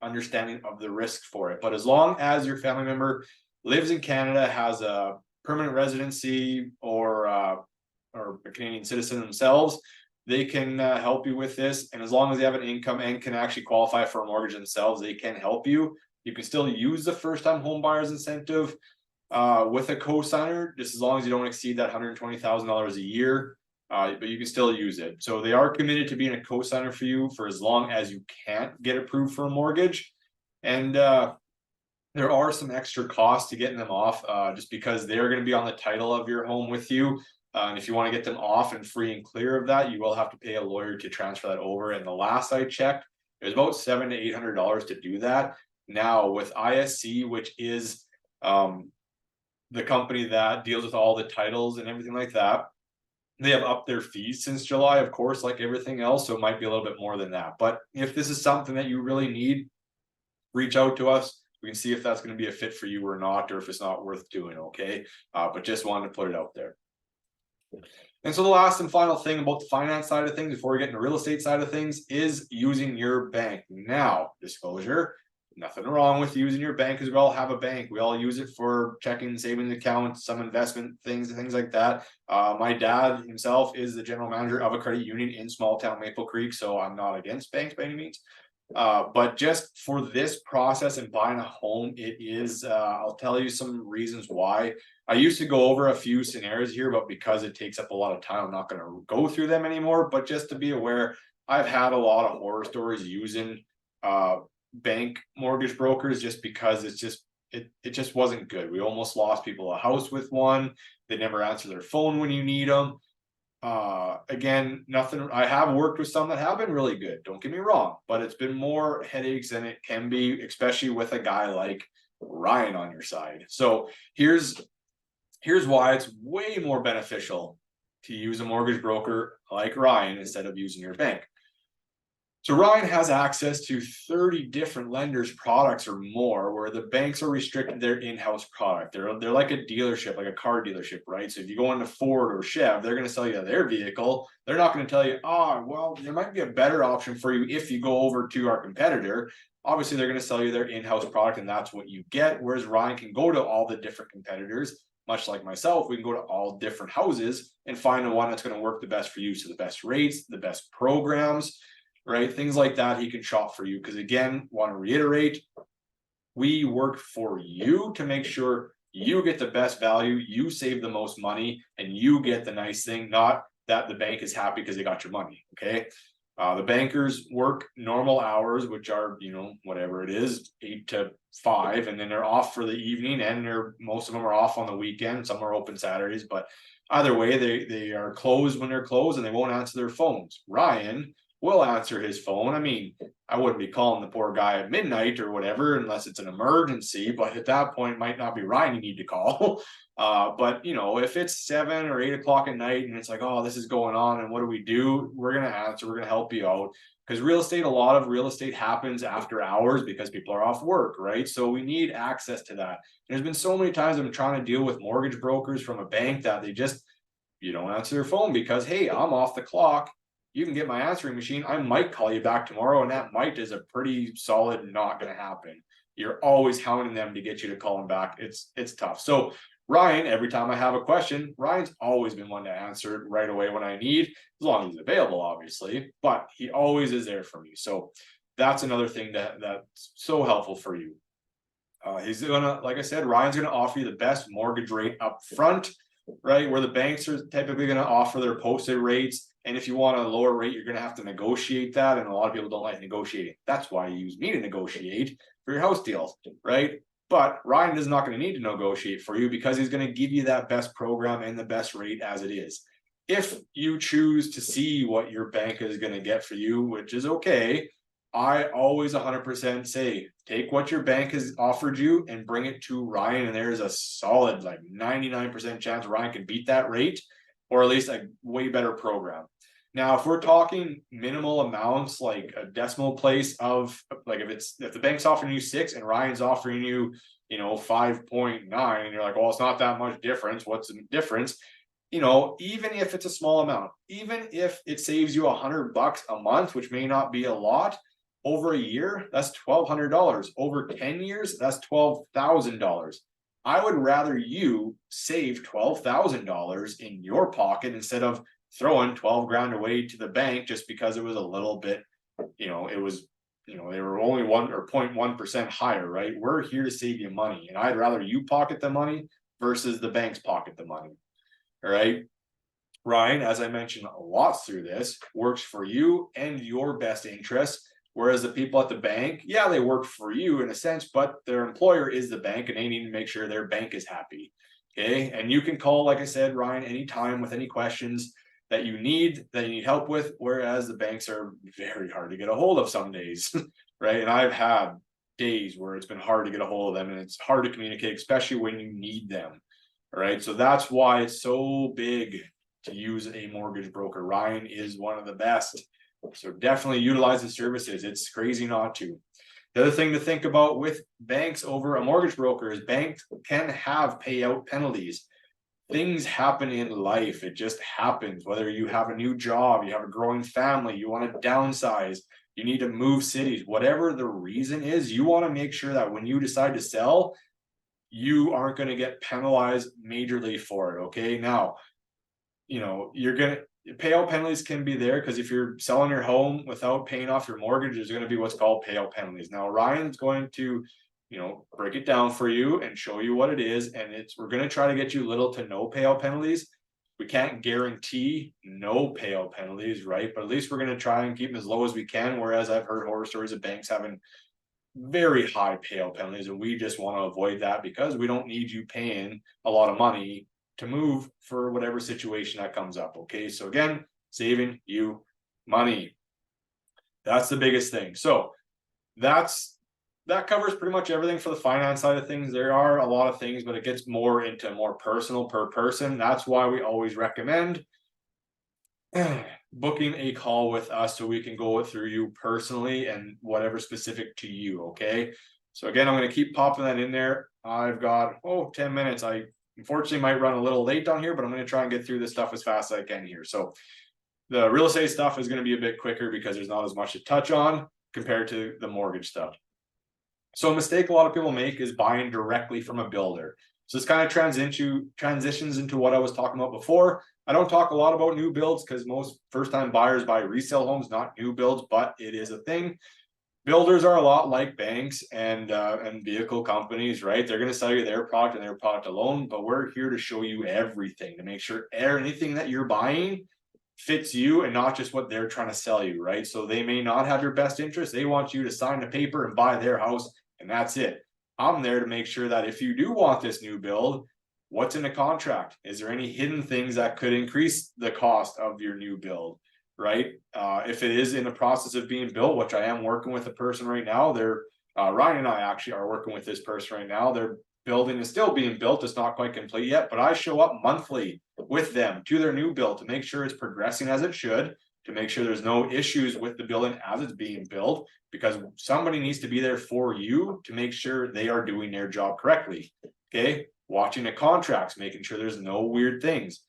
understanding of the risk for it. But as long as your family member lives in Canada, has a permanent residency, or a Canadian citizen themselves, they can help you with this. And as long as they have an income and can actually qualify for a mortgage themselves, they can help you. You can still use the first-time home buyers incentive with a co-signer, just as long as you don't exceed that $120,000 a year, but you can still use it. So they are committed to being a co-signer for you for as long as you can't get approved for a mortgage. And there are some extra costs to getting them off, just because they're going to be on the title of your home with you. And if you want to get them off and free and clear of that, you will have to pay a lawyer to transfer that over. And the last I checked, it was about $700 to $800 to do that. Now with ISC, which is the company that deals with all the titles and everything like that, they have upped their fees since July, of course, like everything else. So it might be a little bit more than that. But if this is something that you really need, reach out to us. We can see if that's going to be a fit for you or not, or if it's not worth doing. Okay. But just wanted to put it out there. And so the last and final thing about the finance side of things, before we get into the real estate side of things, is using your bank. Now, disclosure, nothing wrong with using your bank, because we all have a bank. We all use it for checking, saving accounts, some investment things like that. My dad himself is the general manager of a credit union in small town Maple Creek, so I'm not against banks by any means. But just for this process and buying a home, it is, I'll tell you some reasons why. I used to go over a few scenarios here, but because it takes up a lot of time, I'm not going to go through them anymore. But just to be aware, I've had a lot of horror stories using bank mortgage brokers just because it just wasn't good. We almost lost people a house with one. They never answer their phone when you need them. Again, nothing. I have worked with some that have been really good, don't get me wrong, but it's been more headaches than it can be, especially with a guy like Ryan on your side. So here's why it's way more beneficial to use a mortgage broker like Ryan instead of using your bank. So Ryan has access to 30 different lenders' products or more, where the banks are restricted their in-house product. They're like a dealership, like a car dealership, right? So if you go into Ford or Chev, they're going to sell you their vehicle. They're not going to tell you, oh, well, there might be a better option for you if you go over to our competitor. Obviously, they're going to sell you their in-house product, and that's what you get. Whereas Ryan can go to all the different competitors, much like myself, we can go to all different houses and find the one that's going to work the best for you. So the best rates, the best programs, right? Things like that he can shop for you. Because again, want to reiterate, we work for you to make sure you get the best value, you save the most money, and you get the nice thing, not that the bank is happy because they got your money. Okay. The bankers work normal hours, which are, whatever it is, 8 to 5, and then they're off for the evening, and most of them are off on the weekend. Some are open Saturdays, but either way, they are closed when they're closed, and they won't answer their phones. Ryan will answer his phone. I mean, I wouldn't be calling the poor guy at midnight or whatever unless it's an emergency, but at that point, it might not be Ryan you need to call. But if it's 7 or 8 o'clock at night and it's like, oh, this is going on, and what do? We're going to answer, we're going to help you out. Because a lot of real estate happens after hours because people are off work, right? So we need access to that. There's been so many times I've been trying to deal with mortgage brokers from a bank that you don't answer their phone because, hey, I'm off the clock. You can get my answering machine. I might call you back tomorrow, and that might is a pretty solid not going to happen. You're always hounding them to get you to call them back. It's tough. So Ryan, every time I have a question, Ryan's always been one to answer it right away when I need, as long as he's available, obviously, but he always is there for me. So that's another thing that's so helpful for you. He's gonna, like I said, Ryan's gonna offer you the best mortgage rate up front, right? Where the banks are typically gonna offer their posted rates. And if you want a lower rate, you're going to have to negotiate that. And a lot of people don't like negotiating. That's why you use me to negotiate for your house deals, right? But Ryan is not going to need to negotiate for you because he's going to give you that best program and the best rate as it is. If you choose to see what your bank is going to get for you, which is okay, I always 100% say, take what your bank has offered you and bring it to Ryan. And there's a solid, like 99% chance Ryan can beat that rate, or at least a way better program. Now, if we're talking minimal amounts, like a decimal place of, like if the bank's offering you 6 and Ryan's offering you, 5.9, and you're like, well, it's not that much difference. What's the difference? Even if it's a small amount, even if it saves you $100 a month, which may not be a lot, over a year, that's $1,200. Over 10 years, that's $12,000. I would rather you save $12,000 in your pocket instead of throwing 12 grand away to the bank just because it was a little bit, they were only 1 or 0.1% higher, right? We're here to save you money, and I'd rather you pocket the money versus the banks pocket the money. All right. Ryan, as I mentioned a lot through this, works for you and your best interest. Whereas the people at the bank, yeah, they work for you in a sense, but their employer is the bank, and they need to make sure their bank is happy. Okay. And you can call, like I said, Ryan, anytime with any questions that you need help with. Whereas the banks are very hard to get a hold of some days. Right. And I've had days where it's been hard to get a hold of them, and it's hard to communicate, especially when you need them. All right. So that's why it's so big to use a mortgage broker. Ryan is one of the best. So definitely utilize the services. It's crazy not to. The other thing to think about with banks over a mortgage broker is banks can have payout penalties. Things happen in life. It just happens. Whether you have a new job, you have a growing family, you want to downsize, you need to move cities, whatever the reason is, you want to make sure that when you decide to sell, you aren't going to get penalized majorly for it. Okay. Now, you're going to, payout penalties can be there because if you're selling your home without paying off your mortgage, there's going to be what's called payout penalties. Now, Ryan's going to break it down for you and show you what it is. And we're going to try to get you little to no payout penalties. We can't guarantee no payout penalties, right? But at least we're going to try and keep them as low as we can. Whereas I've heard horror stories of banks having very high payout penalties, and we just want to avoid that because we don't need you paying a lot of money to move for whatever situation that comes up. Okay, so again, saving you money. That's the biggest thing. So that covers pretty much everything for the finance side of things. There are a lot of things, but it gets more into more personal per person. That's why we always recommend booking a call with us so we can go through you personally and whatever specific to you. Okay, so again, I'm going to keep popping that in there. I've got 10 minutes. I unfortunately might run a little late down here, but I'm going to try and get through this stuff as fast as I can here. So the real estate stuff is going to be a bit quicker because there's not as much to touch on compared to the mortgage stuff. So a mistake a lot of people make is buying directly from a builder. So this kind of transitions into what I was talking about before. I don't talk a lot about new builds because most first-time buyers buy resale homes, not new builds, but it is a thing. Builders are a lot like banks and vehicle companies, right? They're going to sell you their product and their product alone, but we're here to show you everything to make sure anything that you're buying fits you and not just what they're trying to sell you, right? So they may not have your best interest. They want you to sign the paper and buy their house, and that's it. I'm there to make sure that if you do want this new build, what's in the contract? Is there any hidden things that could increase the cost of your new build, right? If it is in the process of being built, which I am working with a person right now, Ryan and I actually are working with this person right now. Their building is still being built. It's not quite complete yet, but I show up monthly with them to their new build to make sure it's progressing as it should, to make sure there's no issues with the building as it's being built, because somebody needs to be there for you to make sure they are doing their job correctly. Okay, watching the contracts, making sure there's no weird things.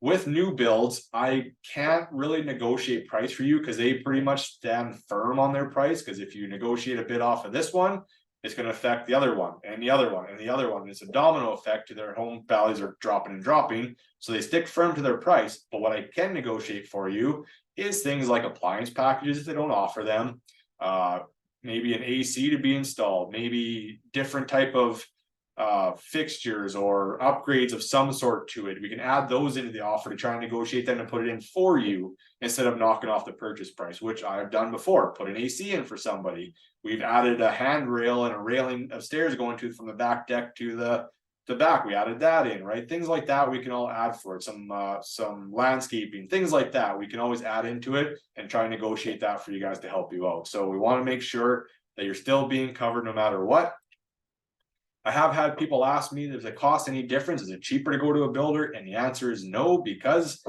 With new builds, I can't really negotiate price for you because they pretty much stand firm on their price. Because if you negotiate a bit off of this one, it's going to affect the other one and the other one and the other one. And it's a domino effect to their home values are dropping and dropping. So they stick firm to their price. But what I can negotiate for you is things like appliance packages if they don't offer them, maybe an AC to be installed, maybe different type of fixtures or upgrades of some sort to it. We can add those into the offer to try and negotiate them and put it in for you instead of knocking off the purchase price, which I've done before. Put an AC in for somebody. We've added a handrail and a railing of stairs going to from the back deck to the back. We added that in, right? Things like that we can all add for it. Some landscaping, things like that we can always add into it and try and negotiate that for you guys to help you out. So we want to make sure that you're still being covered no matter what. I have had people ask me, does it cost any difference? Is it cheaper to go to a builder? And the answer is no, because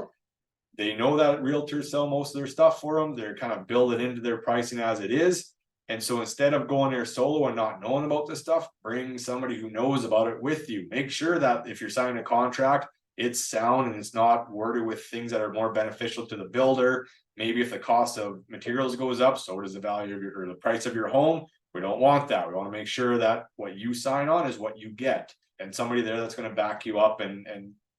they know that realtors sell most of their stuff for them. They're kind of build it into their pricing as it is. And so instead of going there solo and not knowing about this stuff, bring somebody who knows about it with you. Make sure that if you're signing a contract, it's sound and it's not worded with things that are more beneficial to the builder. Maybe if the cost of materials goes up, so does the value of or the price of your home. We don't want that. We want to make sure that what you sign on is what you get, and somebody there that's going to back you up and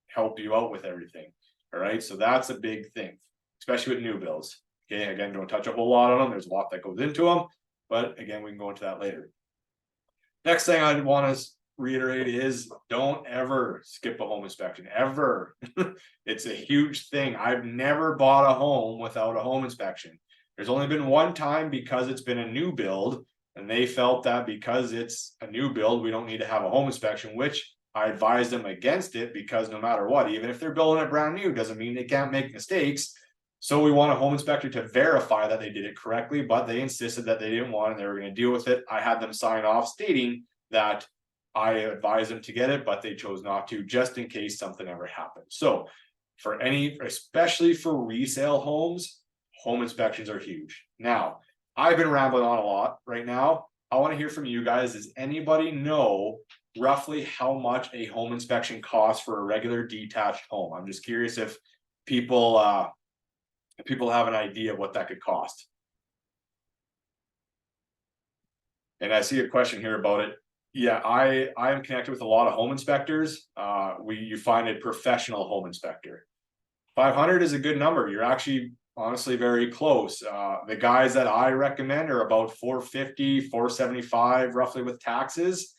help you out with everything. All right. So that's a big thing, especially with new builds. Okay. Again, don't touch a whole lot on them. There's a lot that goes into them, but again, we can go into that later. Next thing I want to reiterate is don't ever skip a home inspection, ever. It's a huge thing. I've never bought a home without a home inspection. There's only been one time because it's been a new build. And they felt that because it's a new build, we don't need to have a home inspection, which I advised them against it because no matter what, even if they're building it brand new, doesn't mean they can't make mistakes. So we want a home inspector to verify that they did it correctly, but they insisted that they didn't want it and they were going to deal with it. I had them sign off stating that I advised them to get it, but they chose not to, just in case something ever happened. So for especially for resale homes, home inspections are huge. Now, I've been rambling on a lot right now. I want to hear from you guys. Does anybody know roughly how much a home inspection costs for a regular detached home? I'm just curious if people have an idea of what that could cost. And I see a question here about it. Yeah, I am connected with a lot of home inspectors. You find a professional home inspector. 500 is a good number. You're actually honestly very close. The guys that I recommend are about 450, 475 roughly with taxes.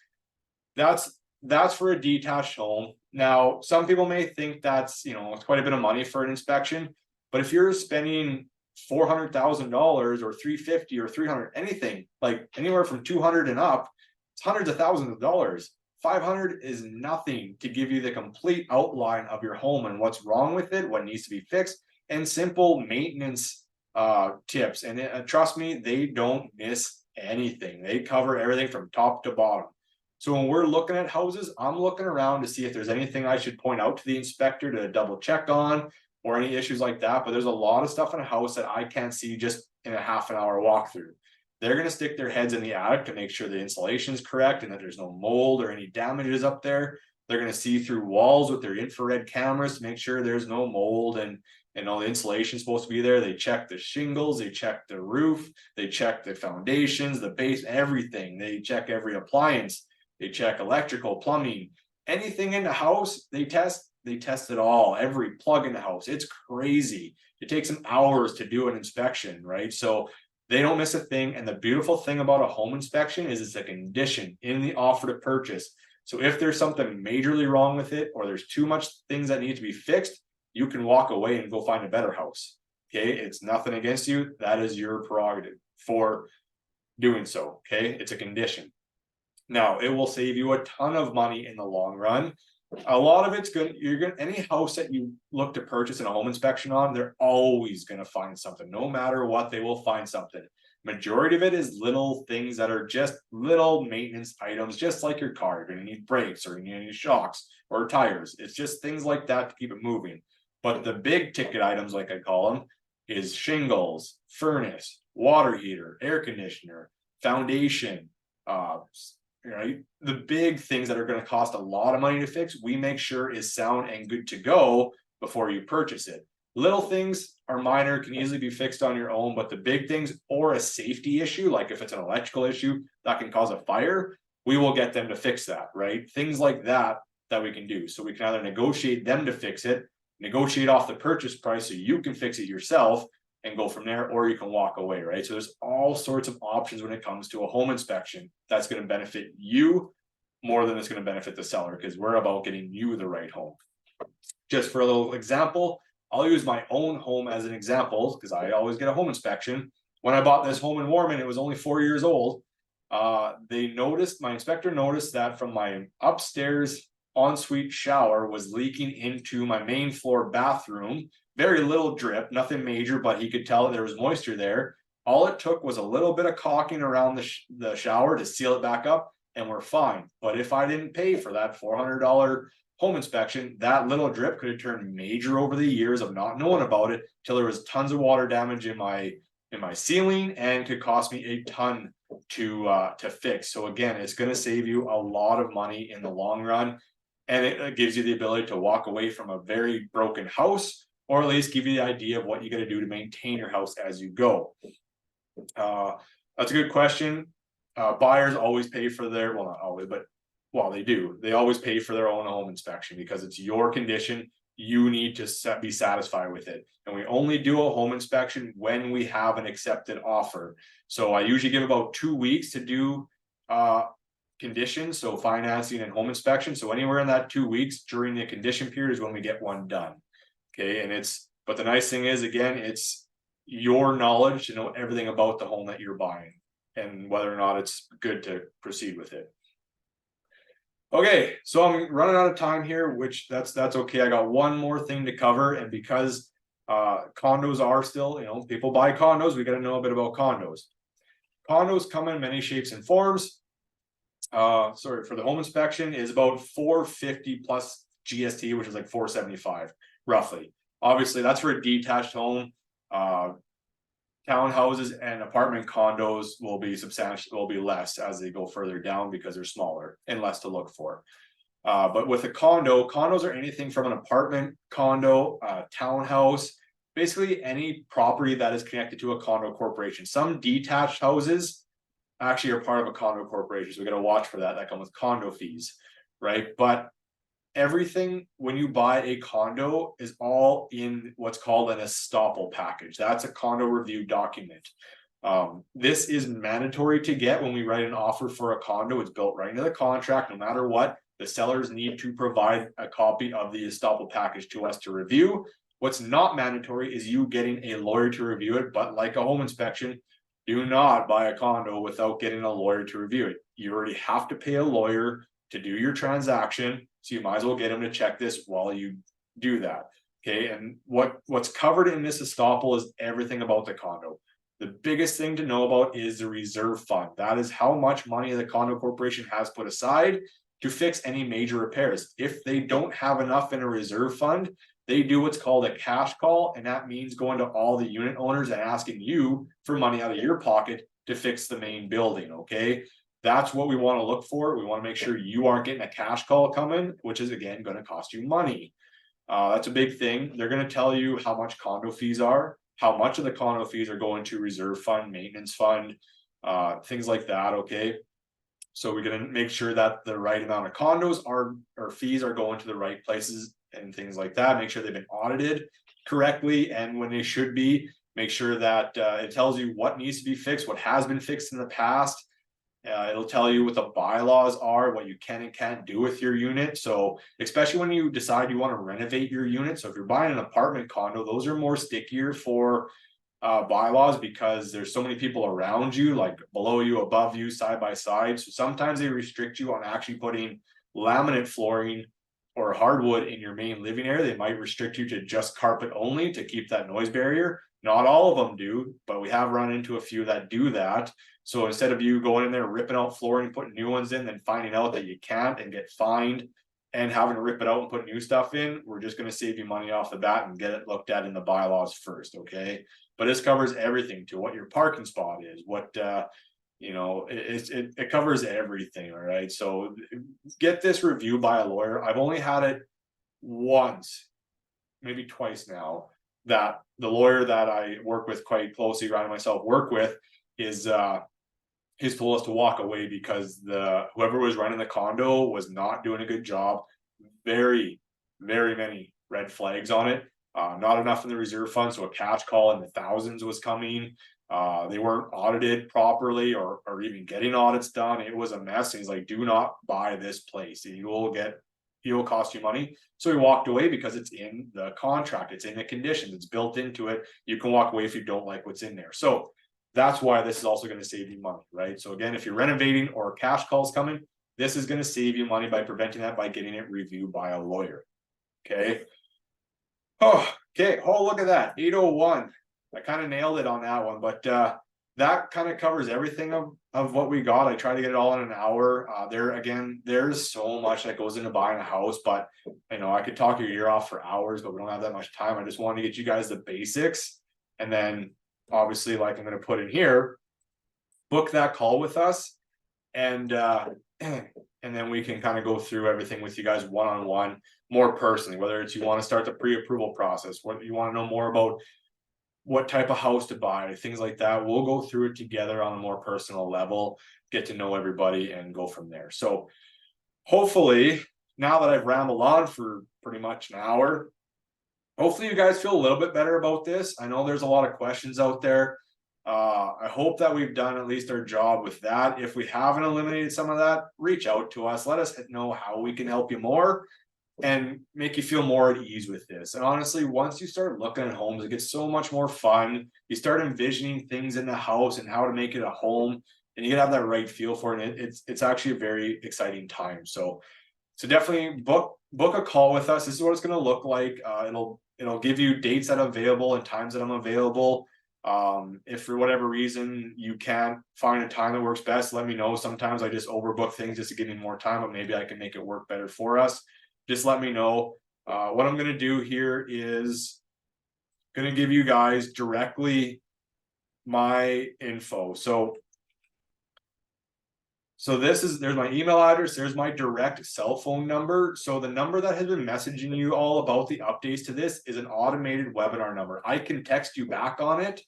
That's for a detached home. Now, some people may think that's, it's quite a bit of money for an inspection, but if you're spending $400,000 or 350 or 300, anything like anywhere from 200 and up, it's hundreds of thousands of dollars. 500 is nothing to give you the complete outline of your home and what's wrong with it, what needs to be fixed, and simple maintenance tips. And trust me, they don't miss anything. They cover everything from top to bottom. So when we're looking at houses, I'm looking around to see if there's anything I should point out to the inspector to double check on, or any issues like that. But there's a lot of stuff in a house that I can't see just in a half an hour walkthrough. They're going to stick their heads in the attic to make sure the insulation is correct and that there's no mold or any damages up there. They're going to see through walls with their infrared cameras to make sure there's no mold and all the insulation is supposed to be there. They check the shingles, they check the roof, they check the foundations, the base, everything. They check every appliance. They check electrical, plumbing, anything in the house. They test it all, every plug in the house. It's crazy. It takes them hours to do an inspection, right? So they don't miss a thing. And the beautiful thing about a home inspection is it's a condition in the offer to purchase. So if there's something majorly wrong with it, or there's too much things that need to be fixed, you can walk away and go find a better house. Okay, it's nothing against you. That is your prerogative for doing so. Okay, it's a condition. Now, it will save you a ton of money in the long run. A lot of it's good. Any house that you look to purchase in a home inspection on, they're always going to find something. No matter what, they will find something. Majority of it is little things that are just little maintenance items, just like your car. You're going to need brakes, or you need shocks or tires. It's just things like that to keep it moving. But the big ticket items, like I call them, is shingles, furnace, water heater, air conditioner, foundation, right? The big things that are going to cost a lot of money to fix, we make sure is sound and good to go before you purchase it. Little things are minor, can easily be fixed on your own, but the big things, or a safety issue, like if it's an electrical issue that can cause a fire, we will get them to fix that, right? Things like that we can do. So we can either negotiate them to fix it, negotiate off the purchase price so you can fix it yourself and go from there, or you can walk away, right? So there's all sorts of options when it comes to a home inspection that's going to benefit you more than it's going to benefit the seller, because we're about getting you the right home. Just for a little example, I'll use my own home as an example because I always get a home inspection. When I bought this home in Warman, it was only 4 years old. My inspector noticed that from my upstairs ensuite shower was leaking into my main floor bathroom. Very little drip, nothing major, but he could tell that there was moisture there. All it took was a little bit of caulking around the shower to seal it back up, and we're fine. But if I didn't pay for that $400 home inspection, that little drip could have turned major over the years of not knowing about it, till there was tons of water damage in my ceiling, and could cost me a ton to fix. So again, it's going to save you a lot of money in the long run, and it gives you the ability to walk away from a very broken house, or at least give you the idea of what you got to do to maintain your house as you go. That's a good question. Buyers always pay for their, well, not always, but they do. They always pay for their own home inspection because it's your condition. You need to be satisfied with it. And we only do a home inspection when we have an accepted offer. So I usually give about 2 weeks to do conditions, so financing and home inspection. So anywhere in that 2 weeks during the condition period is when we get one done. Okay, but the nice thing is, again, it's your knowledge to know everything about the home that you're buying and whether or not it's good to proceed with it. Okay, so I'm running out of time here, which that's okay. I got one more thing to cover, and because condos are still, people buy condos, we got to know a bit about condos. Condos come in many shapes and forms. For the home inspection is about 450 plus GST, which is like 475 roughly. Obviously, that's for a detached home. Townhouses and apartment condos will be less as they go further down because they're smaller and less to look for. But with a condos are anything from an apartment, condo, townhouse, basically any property that is connected to a condo corporation. Some detached houses actually are part of a condo corporation, so we got to watch for that. That comes with condo fees, right? But everything when you buy a condo is all in what's called an estoppel package. That's a condo review document. This is mandatory to get when we write an offer for a condo. It's built right into the contract. No matter what, the sellers need to provide a copy of the estoppel package to us to review. What's not mandatory is you getting a lawyer to review it, but like a home inspection, do not buy a condo without getting a lawyer to review it. You already have to pay a lawyer to do your transaction, so you might as well get them to check this while you do that. Okay, and what's covered in this estoppel is everything about the condo. The biggest thing to know about is the reserve fund. That is how much money the condo corporation has put aside to fix any major repairs. If they don't have enough in a reserve fund, they do what's called a cash call, and that means going to all the unit owners and asking you for money out of your pocket to fix the main building. Okay, that's what we want to look for. We want to make sure you aren't getting a cash call coming, which is again going to cost you money. That's a big thing. They're going to tell you how much condo fees are, how much of the condo fees are going to reserve fund, maintenance fund, things like that. Okay, so we're going to make sure that the right amount of condos are, or fees are going to the right places and things like that. Make sure they've been audited correctly and when they should be. Make sure that it tells you what needs to be fixed, what has been fixed in the past. It'll tell you what the bylaws are, what you can and can't do with your unit. So especially when you decide you want to renovate your unit. So if you're buying an apartment condo, those are more stickier for bylaws because there's so many people around you, like below you, above you, side by side. So sometimes they restrict you on actually putting laminate flooring or hardwood in your main living area. They might restrict you to just carpet only to keep that noise barrier. Not all of them do, but we have run into a few that do that. So instead of you going in there, ripping out flooring, putting new ones in, then finding out that you can't and get fined and having to rip it out and put new stuff in, we're just going to save you money off the bat and get it looked at in the bylaws first. Okay. But this covers everything to what your parking spot is, what, you know, it covers everything. All right. So get this reviewed by a lawyer. I've only had it once, maybe twice now, that the lawyer that I work with quite closely, Ryan and myself work with, is he's told us to walk away because whoever was running the condo was not doing a good job. Very many red flags on it. Not enough in the reserve fund, so a cash call in the thousands was coming. They weren't audited properly or even getting audits done. It was a mess. And he's like, do not buy this place. It'll cost you money. So he walked away because it's in the contract, it's in the conditions, it's built into it. You can walk away if you don't like what's in there. So that's why this is also going to save you money, right? So again, if you're renovating or cash calls coming, this is going to save you money by preventing that by getting it reviewed by a lawyer. Okay. Oh, okay. Oh, look at that. 801. I kind of nailed it on that one, but that kind of covers everything of what we got. I try to get it all in an hour. There's so much that goes into buying a house, but you know, I could talk your ear off for hours, but we don't have that much time. I just wanted to get you guys the basics. And then obviously, like I'm going to put in here, book that call with us. And then we can kind of go through everything with you guys one-on-one, more personally, whether it's you want to start the pre-approval process, what you want to know more about what type of house to buy, things like that. We'll go through it together on a more personal level, get to know everybody and go from there. So hopefully, now that I've rambled on for pretty much an hour, hopefully you guys feel a little bit better about this. I know there's a lot of questions out there. I hope that we've done at least our job with that. If we haven't eliminated some of that, reach out to us. Let us know how we can help you more and make you feel more at ease with this. And honestly, once you start looking at homes, it gets so much more fun. You start envisioning things in the house and how to make it a home, and you can have that right feel for it. It's actually a very exciting time. So definitely book a call with us. This is what it's going to look like. It'll give you dates that I'm available and times that I'm available. If for whatever reason you can't find a time that works best, let me know. Sometimes I just overbook things just to give me more time, but maybe I can make it work better for us. Just let me know. What I'm going to do here is going to give you guys directly my info. So there's my email address, there's my direct cell phone number. So the number that has been messaging you all about the updates to this is an automated webinar number. I can text you back on it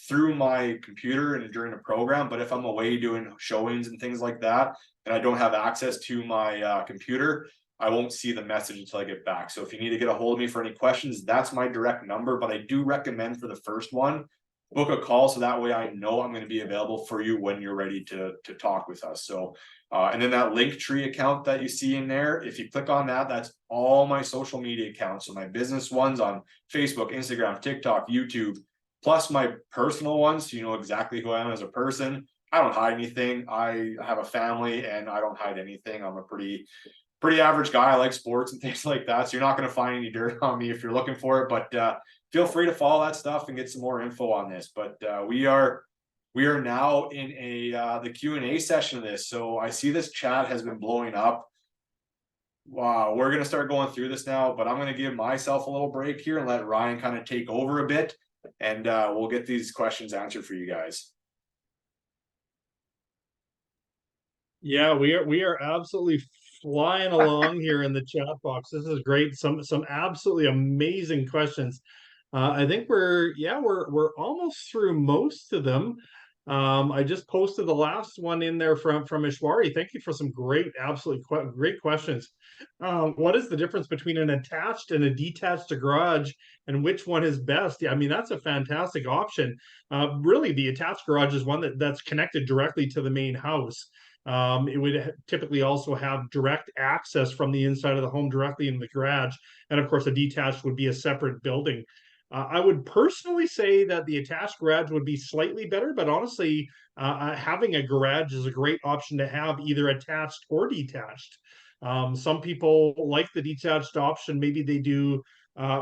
through my computer and during the program, but if I'm away doing showings and things like that, and I don't have access to my computer, I won't see the message until I get back. So if you need to get a hold of me for any questions, that's my direct number. But I do recommend for the first one, book a call so that way I know I'm going to be available for you when you're ready to talk with us. So and then that Linktree account that you see in there, if you click on that, that's all my social media accounts. So my business ones on Facebook, Instagram, TikTok, YouTube, plus my personal ones, so you know exactly who I am as a person. I don't hide anything. I have a family and I don't hide anything. I'm a pretty average guy. I like sports and things like that. So you're not going to find any dirt on me if you're looking for it. But feel free to follow that stuff and get some more info on this. But we are now in the Q&A session of this. So I see this chat has been blowing up. Wow, we're going to start going through this now, but I'm going to give myself a little break here and let Ryan kind of take over a bit, and we'll get these questions answered for you guys. Yeah, we are absolutely flying along here in the chat box. This is great. Some absolutely amazing questions. I think we're almost through most of them. I just posted the last one in there from Ishwari. Thank you for some great, absolutely great questions. What is the difference between an attached and a detached garage, and which one is best? Yeah, I mean, that's a fantastic option. Really, the attached garage is one that's connected directly to the main house. It would typically also have direct access from the inside of the home directly into the garage. And of course, a detached would be a separate building. I would personally say that the attached garage would be slightly better, but honestly, having a garage is a great option to have, either attached or detached. Some people like the detached option. Maybe they do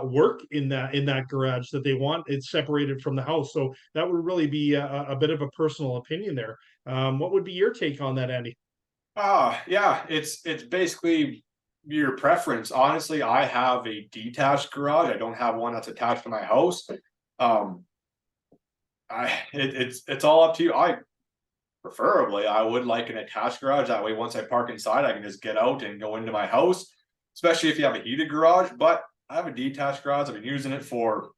work in that garage that they want it separated from the house. So that would really be a bit of a personal opinion there. What would be your take on that, Andy? Yeah, it's basically your preference. Honestly, I have a detached garage. I don't have one that's attached to my house. Um, it's all up to you. Preferably I would like an attached garage. That way, once I park inside, I can just get out and go into my house. Especially if you have a heated garage. But I have a detached garage. I've been using it for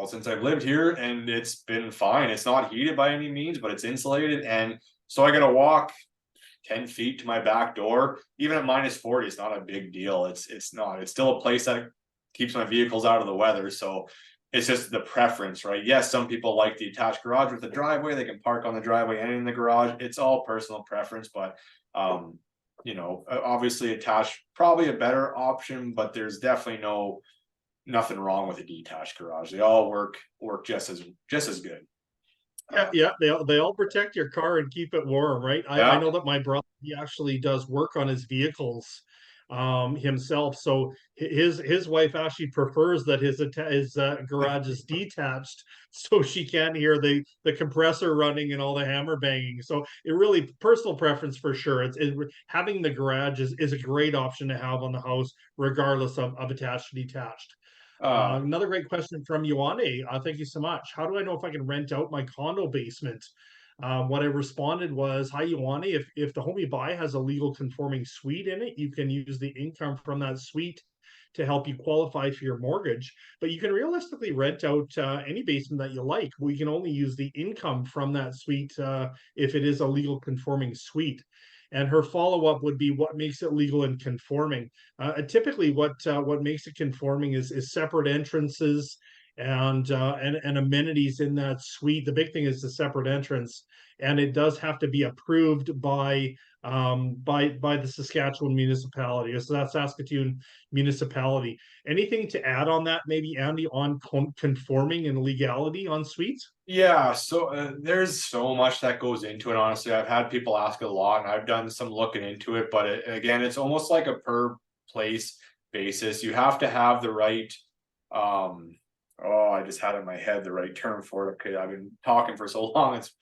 since I've lived here, and it's been fine. It's not heated by any means, but it's insulated, and so I got to walk 10 feet to my back door. Even at -40, it's not a big deal. It's not. It's still a place that keeps my vehicles out of the weather. So it's just the preference, right? Yes, some people like the attached garage with the driveway. They can park on the driveway and in the garage. It's all personal preference, but obviously attached probably a better option, but there's definitely nothing wrong with a detached garage. They all work just as good. Yeah, they all protect your car and keep it warm, right? I Yeah. know that my brother, he actually does work on his vehicles himself. So his wife actually prefers that his garage is detached, so she can't hear the compressor running and all the hammer banging. So it really personal preference for sure. Having the garage is a great option to have on the house, regardless of attached or detached. Another great question from Ioane. Thank you so much. How do I know if I can rent out my condo basement? What I responded was, hi, Ioane, if the home you buy has a legal conforming suite in it, you can use the income from that suite to help you qualify for your mortgage. But you can realistically rent out any basement that you like. We can only use the income from that suite if it is a legal conforming suite. And her follow-up would be, what makes it legal and conforming? Typically, what makes it conforming is separate entrances and amenities in that suite. The big thing is the separate entrance, and it does have to be approved by the Saskatchewan municipality, or so that's Saskatoon municipality. Anything to add on that, maybe Andy, on conforming and legality on suites? Yeah, so there's so much that goes into it. Honestly, I've had people ask a lot, and I've done some looking into it. But again, it's almost like a per place basis. You have to have the right. I just had in my head the right term for it. Okay, I've been talking for so long. It's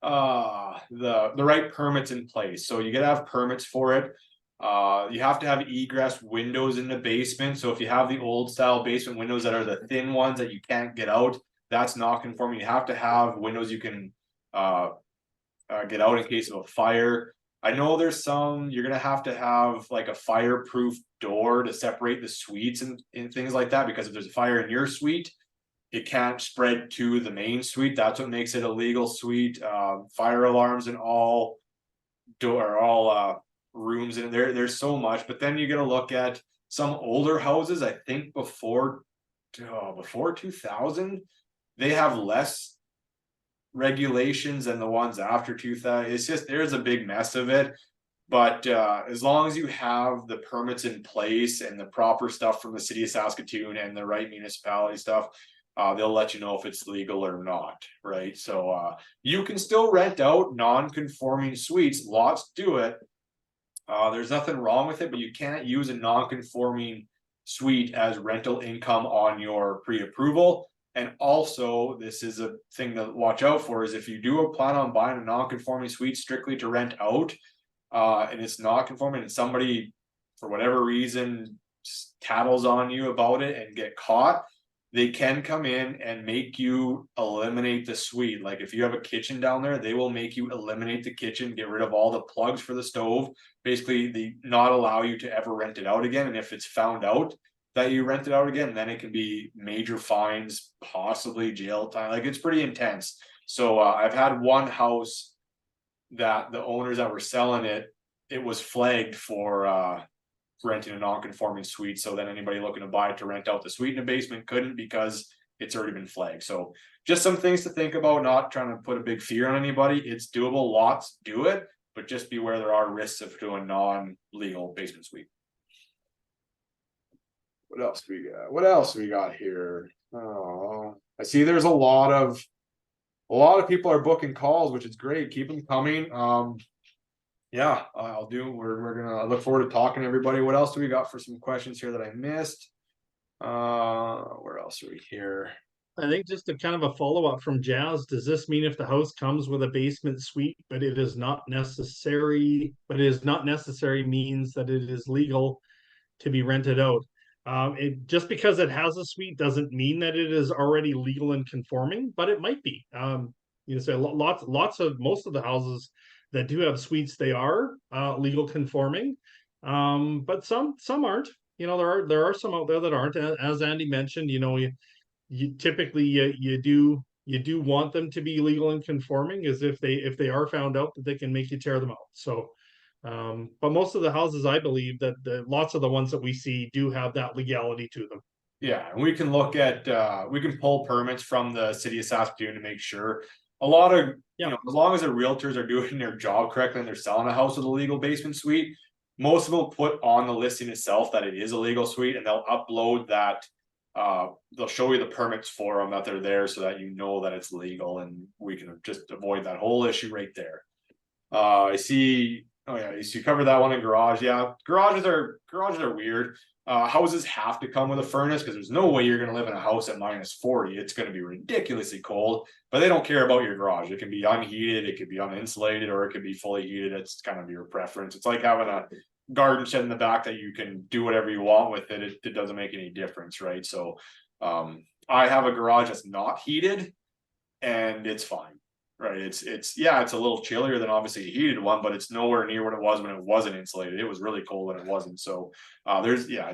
the right permits in place. So you gotta have permits for it. You have to have egress windows in the basement. So if you have the old style basement windows that are the thin ones that you can't get out, that's not conforming. You have to have windows you can get out in case of a fire. I know there's some you're gonna have to have like a fireproof door to separate the suites and things like that, because if there's a fire in your suite, it can't spread to the main suite. That's what makes it a legal suite. Fire alarms and all rooms in there. There's so much, but then you get to look at some older houses. I think before 2000, they have less regulations than the ones after 2000. It's just, there's a big mess of it. But as long as you have the permits in place and the proper stuff from the city of Saskatoon and the right municipality stuff, they'll let you know if it's legal or not, right? So you can still rent out non-conforming suites. Lots do it. There's nothing wrong with it, but you can't use a non-conforming suite as rental income on your pre-approval. And also, this is a thing to watch out for, is if you do plan on buying a non-conforming suite strictly to rent out, and it's not conforming, and somebody for whatever reason tattles on you about it and get caught, they can come in and make you eliminate the suite. Like if you have a kitchen down there, they will make you eliminate the kitchen, get rid of all the plugs for the stove. Basically, they not allow you to ever rent it out again. And if it's found out that you rent it out again, then it can be major fines, possibly jail time. Like it's pretty intense. So I've had one house that the owners that were selling it, it was flagged for renting a non-conforming suite. So then anybody looking to buy it to rent out the suite in the basement couldn't, because it's already been flagged. So just some things to think about, not trying to put a big fear on anybody. It's doable, lots do it, but just beware there are risks of doing non-legal basement suite. What else do we got? What else we got here? Oh, I see there's a lot of people are booking calls, which is great. Keep them coming. Yeah, we're gonna look forward to talking to everybody. What else do we got for some questions here that I missed? Where else are we here? I think just a kind of a follow-up from Jazz, does this mean if the house comes with a basement suite, but it is not necessary means that it is legal to be rented out? It just because it has a suite doesn't mean that it is already legal and conforming, but it might be. So most of the houses that do have suites, they are legal conforming, but some aren't. There are some out there that aren't. As Andy mentioned, you typically you do want them to be legal and conforming, as if they are found out, that they can make you tear them out. So but most of the houses, I believe that lots of the ones that we see do have that legality to them. Yeah, and we can look at we can pull permits from the city of Saskatoon to make sure. A lot of as long as the realtors are doing their job correctly and they're selling a house with a legal basement suite, most of them put on the listing itself that it is a legal suite, and they'll upload that. They'll show you the permits for them, that they're there, so that you know that it's legal, and we can just avoid that whole issue right there. I see. Oh yeah, you covered that one in garage. Yeah, garages are weird. Houses have to come with a furnace, because there's no way you're going to live in a house at -40. It's going to be ridiculously cold, but they don't care about your garage. It can be unheated, it could be uninsulated, or it could be fully heated. It's kind of your preference. It's like having a garden shed in the back that you can do whatever you want with it. It doesn't make any difference, right? So I have a garage that's not heated, and it's fine. Right, it's a little chillier than obviously a heated one, but it's nowhere near what it was when it wasn't insulated. It was really cold when it wasn't. So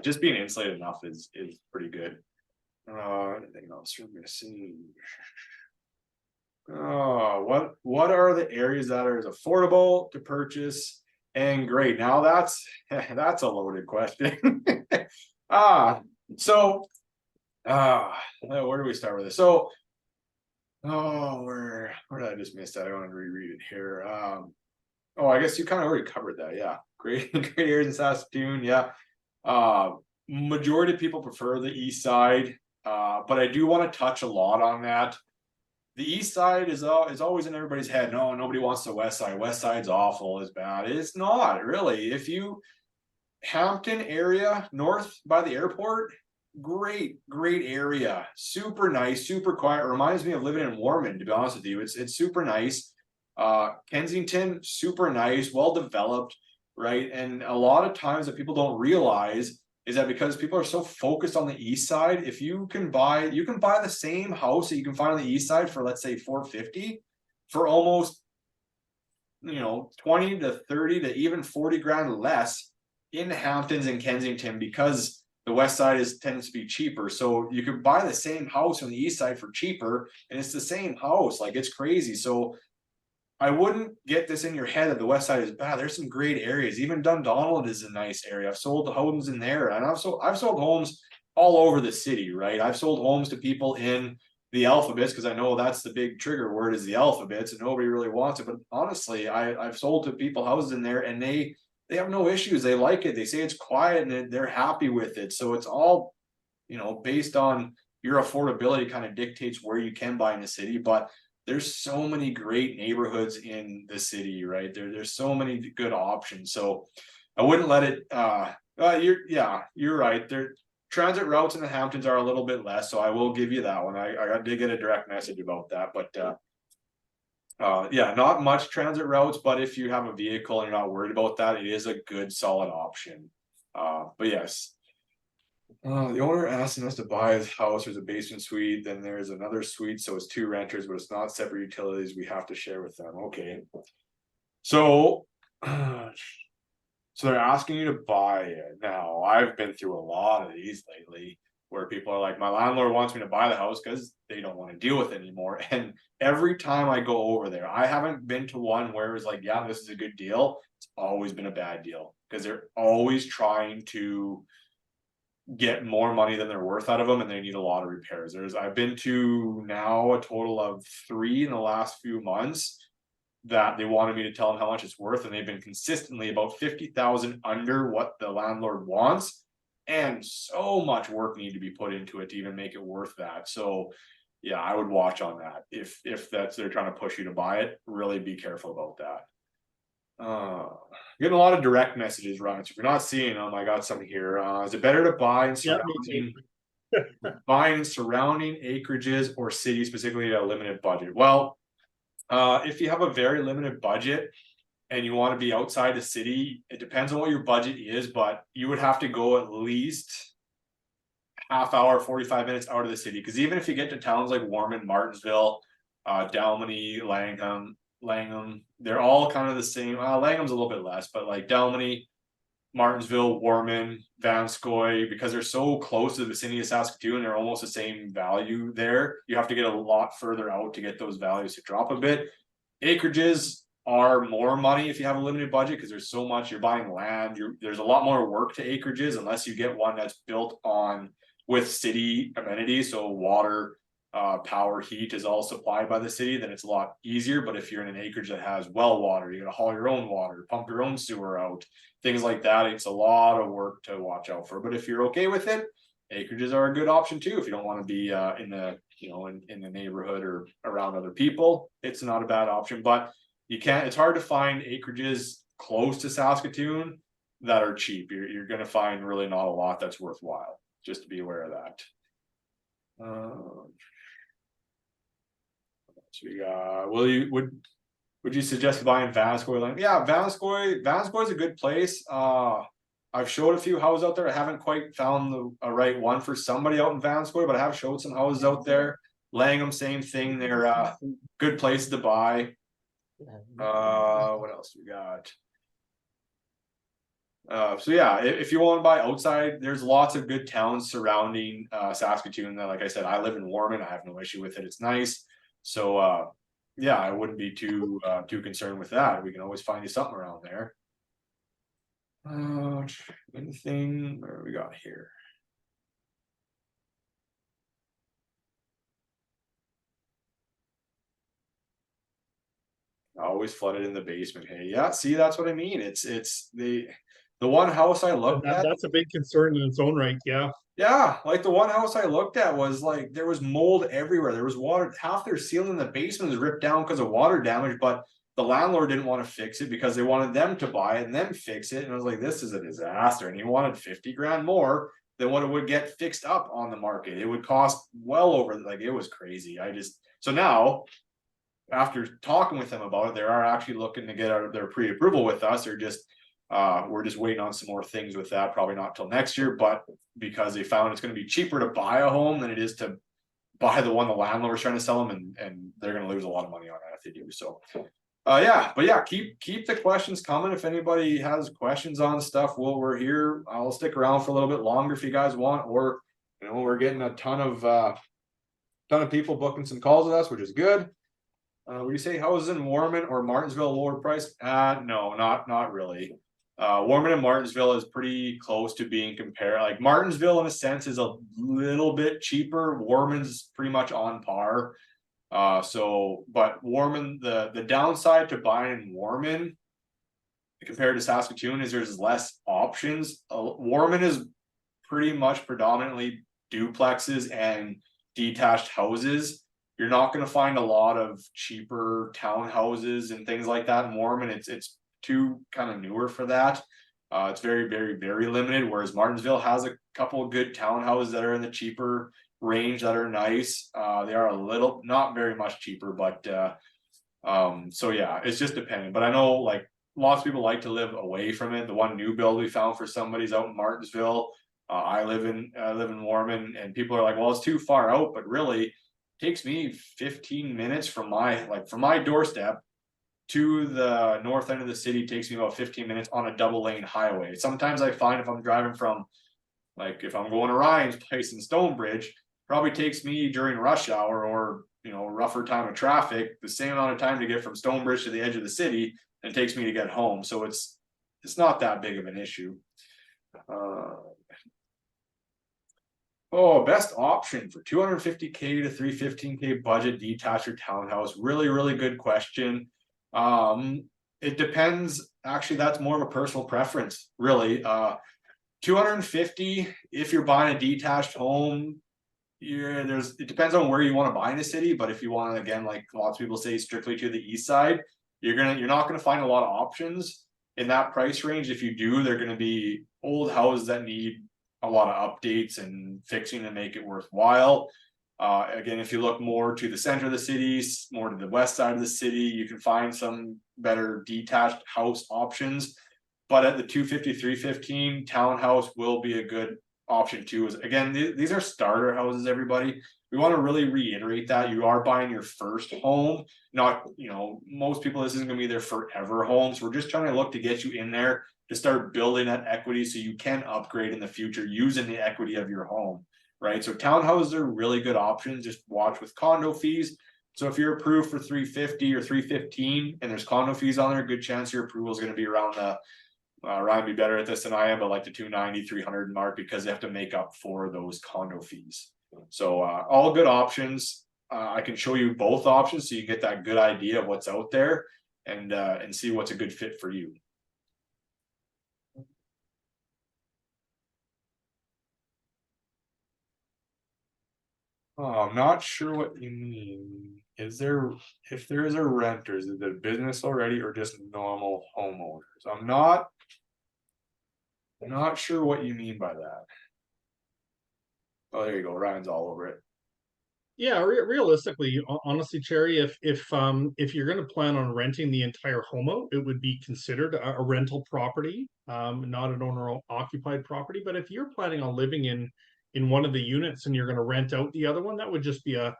just being insulated enough is pretty good. Anything else we're missing? What are the areas that are as affordable to purchase and great? Now that's a loaded question. Where do we start with this? So where did I just miss that? I want to reread it here. I guess you kind of already covered that. Yeah, great areas in Saskatoon. Yeah, majority of people prefer the east side, but I do want to touch a lot on that. The east side is always in everybody's head. No, nobody wants the west side. West side's awful, it's bad. It's not really. If you Hampton area, north by the airport, great area, super nice, super quiet. It reminds me of living in Warman, to be honest with you. It's super nice. Kensington, super nice, well developed, right? And a lot of times that people don't realize is that because people are so focused on the east side, if you can buy the same house that you can find on the east side for, let's say, $450 for almost 20 to 30 to even 40 grand less in Hamptons and Kensington, because the west side tends to be cheaper. So you could buy the same house on the east side for cheaper, and it's the same house. Like, it's crazy. So I wouldn't get this in your head that the west side is bad. There's some great areas. Even Dundonald is a nice area. I've sold homes in there, and I've sold homes all over the city, right? I've sold homes to people in the alphabets because I know that's the big trigger word is the alphabets, and nobody really wants it. But honestly, I've sold to people houses in there, and they have no issues. They like it. They say it's quiet, and they're happy with it. So it's all, based on your affordability kind of dictates where you can buy in the city. But there's so many great neighborhoods in the city, right? There's so many good options. So I wouldn't let it you're right. There transit routes in the Hamptons are a little bit less, so I will give you that one. I did get a direct message about that, but yeah, not much transit routes, but if you have a vehicle and you're not worried about that, it is a good solid option. But yes. The owner asking us to buy his house. There's a basement suite, then there's another suite, so it's two renters, but it's not separate utilities. We have to share with them. Okay. So, so they're asking you to buy it. Now, I've been through a lot of these lately where people are like, my landlord wants me to buy the house because they don't want to deal with it anymore. And every time I go over there, I haven't been to one where it's like, yeah, this is a good deal. It's always been a bad deal because they're always trying to get more money than they're worth out of them, and they need a lot of repairs. I've been to now a total of 3 in the last few months that they wanted me to tell them how much it's worth, and they've been consistently about 50,000 under what the landlord wants, and so much work need to be put into it to even make it worth that. So yeah, I would watch on that. If that's they're trying to push you to buy it, really be careful about that. Getting a lot of direct messages, Ryan. So if you're not seeing them, I got some here. Is it better to buy in Yeah, me too. surrounding acreages or cities, specifically at a limited budget? Well, if you have a very limited budget and you want to be outside the city, it depends on what your budget is, but you would have to go at least half hour, 45 minutes out of the city. Because even if you get to towns like Warman, Martinsville, Dalmany, Langham, they're all kind of the same. Langham's a little bit less, but like Dalmany, Martinsville, Warman, Vanscoy, because they're so close to the vicinity of Saskatoon, they're almost the same value there. You have to get a lot further out to get those values to drop a bit. Acreages are more money if you have a limited budget because there's so much. You're buying land. There's a lot more work to acreages unless you get one that's built on with city amenities, so water, power, heat is all supplied by the city, then it's a lot easier. But if you're in an acreage that has well water, you gotta haul your own water, pump your own sewer out, things like that, it's a lot of work to watch out for. But if you're okay with it, acreages are a good option too. If you don't want to be in the in the neighborhood or around other people, it's not a bad option. But it's hard to find acreages close to Saskatoon that are cheap. You're going to find really not a lot that's worthwhile. Just to be aware of that. So we got, would you suggest buying Vanscoy land? Yeah, Vanscoy is a good place. I've showed a few houses out there. I haven't quite found a right one for somebody out in Vanscoy, but I have showed some houses out there. Langham, same thing. They're good places to buy. What else we got? So yeah, if you want to buy outside, there's lots of good towns surrounding Saskatoon. That, like I said, I live in Warman. I have no issue with it. It's nice. So yeah, I wouldn't be too concerned with that. We can always find you something around there. Anything where we got here? Always flooded in the basement. Hey, yeah, see, that's what I mean. It's the one house I looked at. That's a big concern in its own right. Yeah. Yeah, like the one house I looked at was like there was mold everywhere. There was water. Half their ceiling in the basement was ripped down because of water damage, but the landlord didn't want to fix it because they wanted them to buy it and then fix it. And I was like, this is a disaster. And he wanted 50 grand more than what it would get fixed up on the market. It would cost well over, like, it was crazy. So now, after talking with them about it, they are actually looking to get out of their pre-approval with us. We're just waiting on some more things with that, probably not till next year, but because they found it's going to be cheaper to buy a home than it is to buy the one the landlord was trying to sell them, and they're going to lose a lot of money on that if they do. So yeah, but yeah, keep the questions coming. If anybody has questions on stuff, we're here. I'll stick around for a little bit longer if you guys want, or we're getting a ton of people booking some calls with us, which is good. Would you say houses in Warman or Martinsville lower price? No, not really. Warman and Martinsville is pretty close to being compared. Like Martinsville, in a sense, is a little bit cheaper. Warman's pretty much on par. But Warman, the downside to buying in Warman compared to Saskatoon is there's less options. Warman is pretty much predominantly duplexes and detached houses. You're not going to find a lot of cheaper townhouses and things like that in Warman. It's too kind of newer for that. It's very limited. Whereas Martinsville has a couple of good townhouses that are in the cheaper range that are nice. They are a little, not very much cheaper, but so yeah, it's just depending. But I know like lots of people like to live away from it. The one new build we found for somebody's out in Martinsville. I live in Warman, and people are like, well, it's too far out, but really it takes me 15 minutes from my doorstep to the north end of the city. Takes me about 15 minutes on a double lane highway. Sometimes I find if I'm driving from, like if I'm going to Ryan's place in Stonebridge, probably takes me during rush hour or rougher time of traffic the same amount of time to get from Stonebridge to the edge of the city than it takes me to get home. So it's not that big of an issue. Best option for 250K to 315K budget detached or townhouse. Really good question. It depends. Actually, that's more of a personal preference, really. 250, if you're buying a detached home, it depends on where you want to buy in the city. But if you want to, again, like lots of people say, strictly to the east side, you're not gonna find a lot of options in that price range. If you do, they're gonna be old houses that need a lot of updates and fixing to make it worthwhile. Again, if you look more to the center of the city, more to the west side of the city, you can find some better detached house options. But at the 250, 315, townhouse will be a good option too. Is again, these are starter houses, everybody. We want to really reiterate that you are buying your first home, not, most people, this isn't going to be their forever home. So we're just trying to look to get you in there to start building that equity so you can upgrade in the future using the equity of your home, right? So townhouses are really good options. Just watch with condo fees. So if you're approved for 350 or 315 and there's condo fees on there, good chance your approval is going to be around the Ryan be better at this than I am, but like the 290, 300 mark, because they have to make up for those condo fees. So all good options. I can show you both options so you get that good idea of what's out there and see what's a good fit for you. I'm not sure what you mean. If there is a renter, is it a business already or just normal homeowners? I'm not sure what you mean by that. Oh, there you go. Ryan's all over it. Yeah, realistically, honestly, Cherry, if you're going to plan on renting the entire home out, it would be considered a rental property, not an owner occupied property. But if you're planning on living in one of the units and you're going to rent out the other one, that would just be a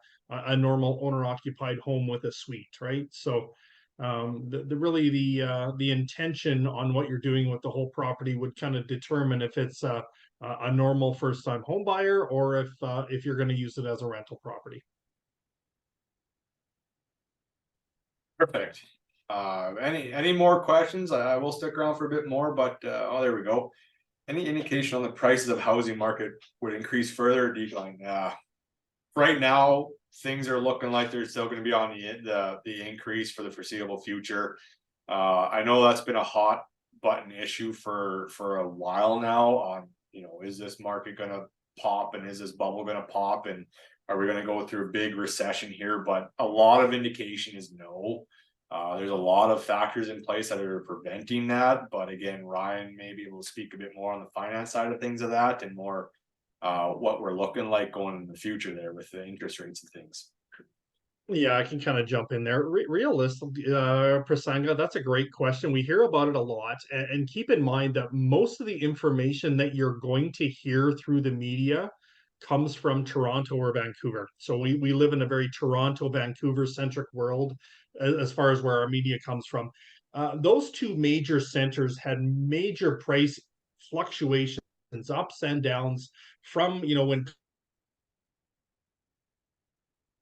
normal owner occupied home with a suite, right? So the intention on what you're doing with the whole property would kind of determine if it's a normal first time home buyer or if you're going to use it as a rental property. Perfect. Any more questions? I will stick around for a bit more, but oh, there we go. Any indication on the prices of housing market would increase further or decline? Right now, things are looking like they're still going to be on the increase for the foreseeable future. I know that's been a hot button issue for a while now on, is this market going to pop and is this bubble going to pop and are we going to go through a big recession here? But a lot of indication is no. There's a lot of factors in place that are preventing that. But again, Ryan may be able to speak a bit more on the finance side of things of that and more what we're looking like going in the future there with the interest rates and things. Yeah, I can kind of jump in there. Realistically, Prasanga, that's a great question. We hear about it a lot, and keep in mind that most of the information that you're going to hear through the media comes from Toronto or Vancouver. So we live in a very Toronto, Vancouver centric world as far as where our media comes from. Those two major centers had major price fluctuations, ups and downs from when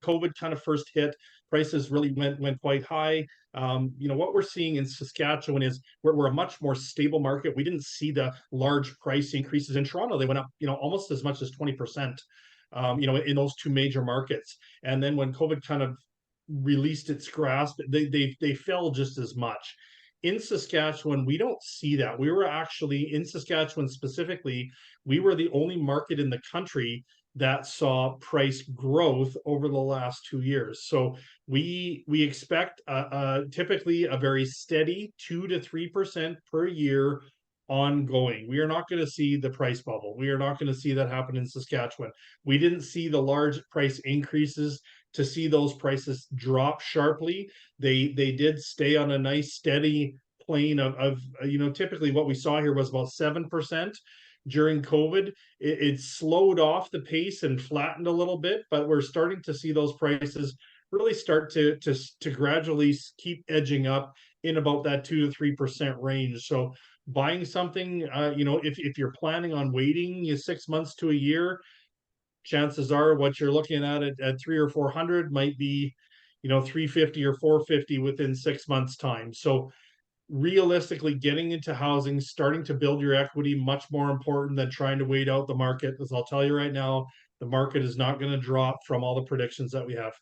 COVID kind of first hit. prices really went quite high. What we're seeing in Saskatchewan is we're a much more stable market. We didn't see the large price increases in Toronto. They went up, almost as much as 20%, in those two major markets. And then when COVID kind of released its grasp, they fell just as much. In Saskatchewan, we don't see that. We were actually in Saskatchewan specifically, we were the only market in the country that saw price growth over the last 2 years. So we expect typically a very steady 2 to 3% per year ongoing. We are not going to see the price bubble. We are not going to see that happen in Saskatchewan. We didn't see the large price increases to see those prices drop sharply. They did stay on a nice steady plane of typically what we saw here was about 7% during COVID. It slowed off the pace and flattened a little bit, but we're starting to see those prices really start to gradually keep edging up in about that 2 to 3% range. So buying something, if you're planning on waiting 6 months to a year, chances are what you're looking at 300 or 400 might be 350 or 450 within 6 months time. So realistically, getting into housing, starting to build your equity, much more important than trying to wait out the market. As I'll tell you right now, the market is not going to drop from all the predictions that we have.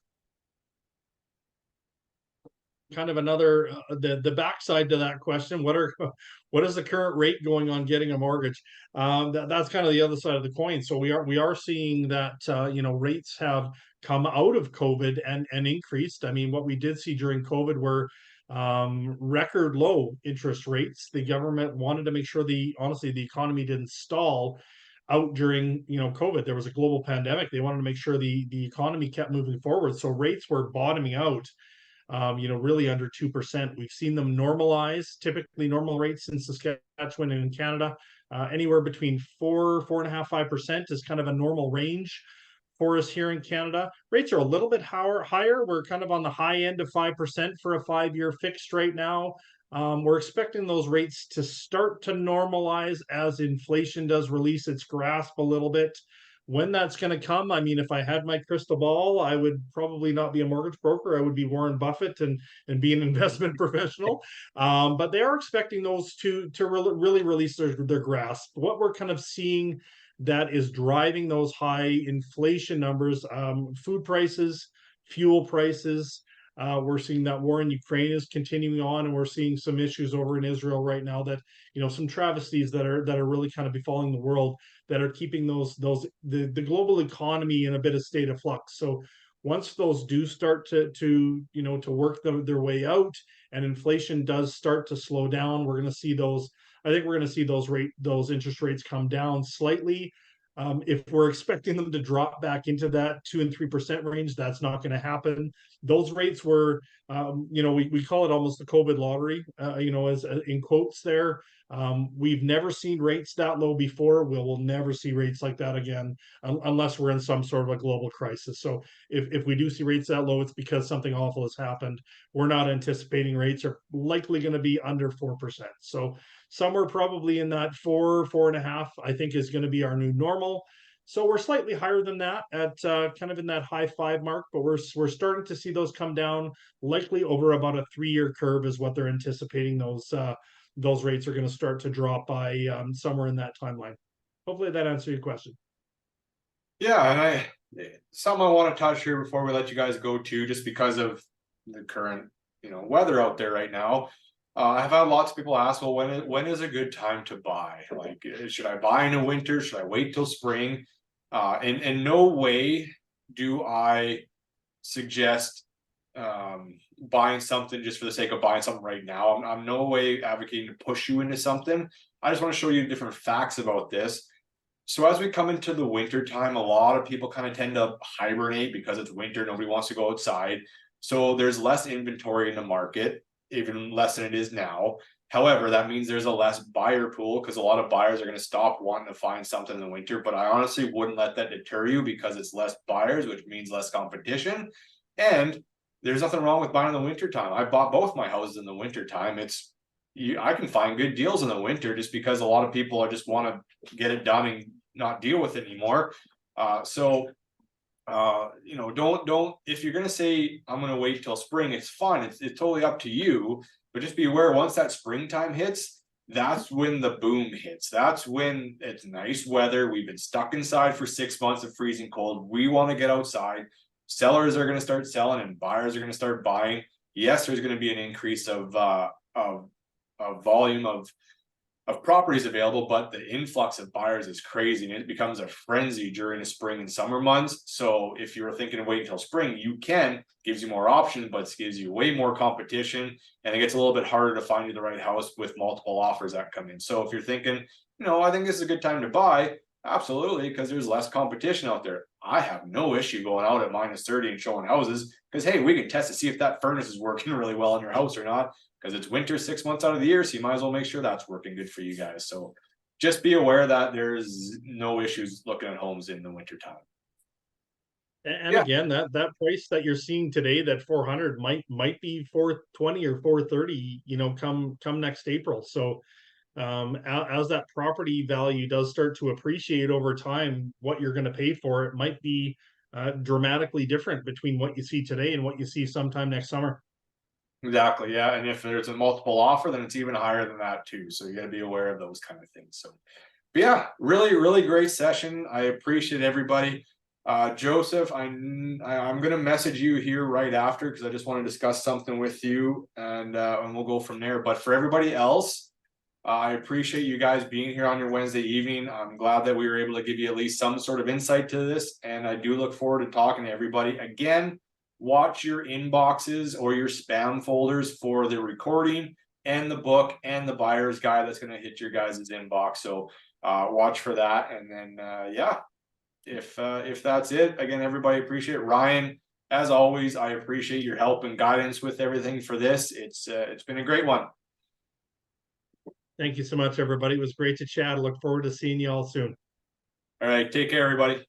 Kind of another the backside to that question, what is the current rate going on getting a mortgage? That's kind of the other side of the coin. So we are seeing that rates have come out of COVID and increased. I mean, what we did see during COVID were record low interest rates. The government wanted to make sure honestly the economy didn't stall out during COVID. There was a global pandemic. They wanted to make sure the economy kept moving forward. So rates were bottoming out really under 2%. We've seen them normalize. Typically, normal rates in Saskatchewan and in Canada, anywhere between 4.5%, 5% is kind of a normal range for us here in Canada. Rates are a little bit higher. We're kind of on the high end of 5% for a 5-year fixed right now. We're expecting those rates to start to normalize as inflation does release its grasp a little bit. When that's going to come, I mean, if I had my crystal ball, I would probably not be a mortgage broker. I would be Warren Buffett and be an investment professional. But they are expecting those to really release their grasp. What we're kind of seeing that is driving those high inflation numbers, food prices, fuel prices. We're seeing that war in Ukraine is continuing on, and we're seeing some issues over in Israel right now that some travesties that are really kind of befalling the world that are keeping the global economy in a bit of state of flux. So once those do start to work their way out and inflation does start to slow down, we're going to see those. I think we're going to see those interest rates come down slightly. If we're expecting them to drop back into that 2 and 3% range, that's not going to happen. Those rates were, we call it almost the COVID lottery, as in quotes there. We've never seen rates that low before. We'll never see rates like that again, unless we're in some sort of a global crisis. So if we do see rates that low, it's because something awful has happened. We're not anticipating rates are likely going to be under 4%. So somewhere probably in that 4.5, I think is going to be our new normal. So we're slightly higher than that at kind of in that high 5 mark, but we're starting to see those come down, likely over about a 3-year curve is what they're anticipating. Those rates are going to start to drop by somewhere in that timeline. Hopefully that answers your question. Yeah, and something I want to touch here before we let you guys go too, just because of the current weather out there right now. I've had lots of people ask, well, when is a good time to buy? Like, should I buy in the winter? Should I wait till spring? In no way do I suggest buying something just for the sake of buying something right now. I'm no way advocating to push you into something. I just want to show you different facts about this. So as we come into the winter time, a lot of people kind of tend to hibernate because it's winter. Nobody wants to go outside. So there's less inventory in the market, even less than it is now. However, that means there's a less buyer pool because a lot of buyers are going to stop wanting to find something in the winter. But I honestly wouldn't let that deter you because it's less buyers, which means less competition. And there's nothing wrong with buying in the winter time. I bought both my houses in the winter time. I can find good deals in the winter just because a lot of people just want to get it done and not deal with it anymore. So You know, don't if you're gonna say I'm gonna wait till spring, it's fine. It's totally up to you. But just be aware once that springtime hits, that's when the boom hits. That's when it's nice weather. We've been stuck inside for 6 months of freezing cold. We want to get outside. Sellers are gonna start selling and buyers are gonna start buying. Yes, there's gonna be an increase of volume of properties available, but the influx of buyers is crazy and it becomes a frenzy during the spring and summer months. So if you're thinking of waiting until spring, you can, gives you more options, but it gives you way more competition and it gets a little bit harder to find you the right house with multiple offers that come in. So if you're thinking, you know, I think this is a good time to buy, absolutely, because there's less competition out there. I have no issue going out at -30 and showing houses because hey, we can test to see if that furnace is working really well in your house or not because it's winter 6 months out of the year, so you might as well make sure that's working good for you guys. So just be aware that there's no issues looking at homes in the winter time. And Yeah, again, that price that you're seeing today, that 400 might be 420 or 430, you know, come next April. So as that property value does start to appreciate over time, what you're going to pay for it might be dramatically different between what you see today and what you see sometime next summer. exactly. Yeah. And if there's a multiple offer, then it's even higher than that too. So you got to be aware of those kind of things. So but yeah, really great session. I appreciate everybody. Joseph, I'm gonna message you here right after because I just want to discuss something with you and we'll go from there. But for everybody else, I appreciate you guys being here on your Wednesday evening. I'm glad that we were able to give you at least some sort of insight to this, and I do look forward to talking to everybody again. Watch your inboxes or your spam folders for the recording and the book and the buyer's guide that's going to hit your guys' inbox. So watch for that, and then yeah, if that's it, again, everybody appreciate it. Ryan, as always, I appreciate your help and guidance with everything for this. It's been a great one. Thank you so much, everybody. It was great to chat. I look forward to seeing you all soon. All right, take care, everybody.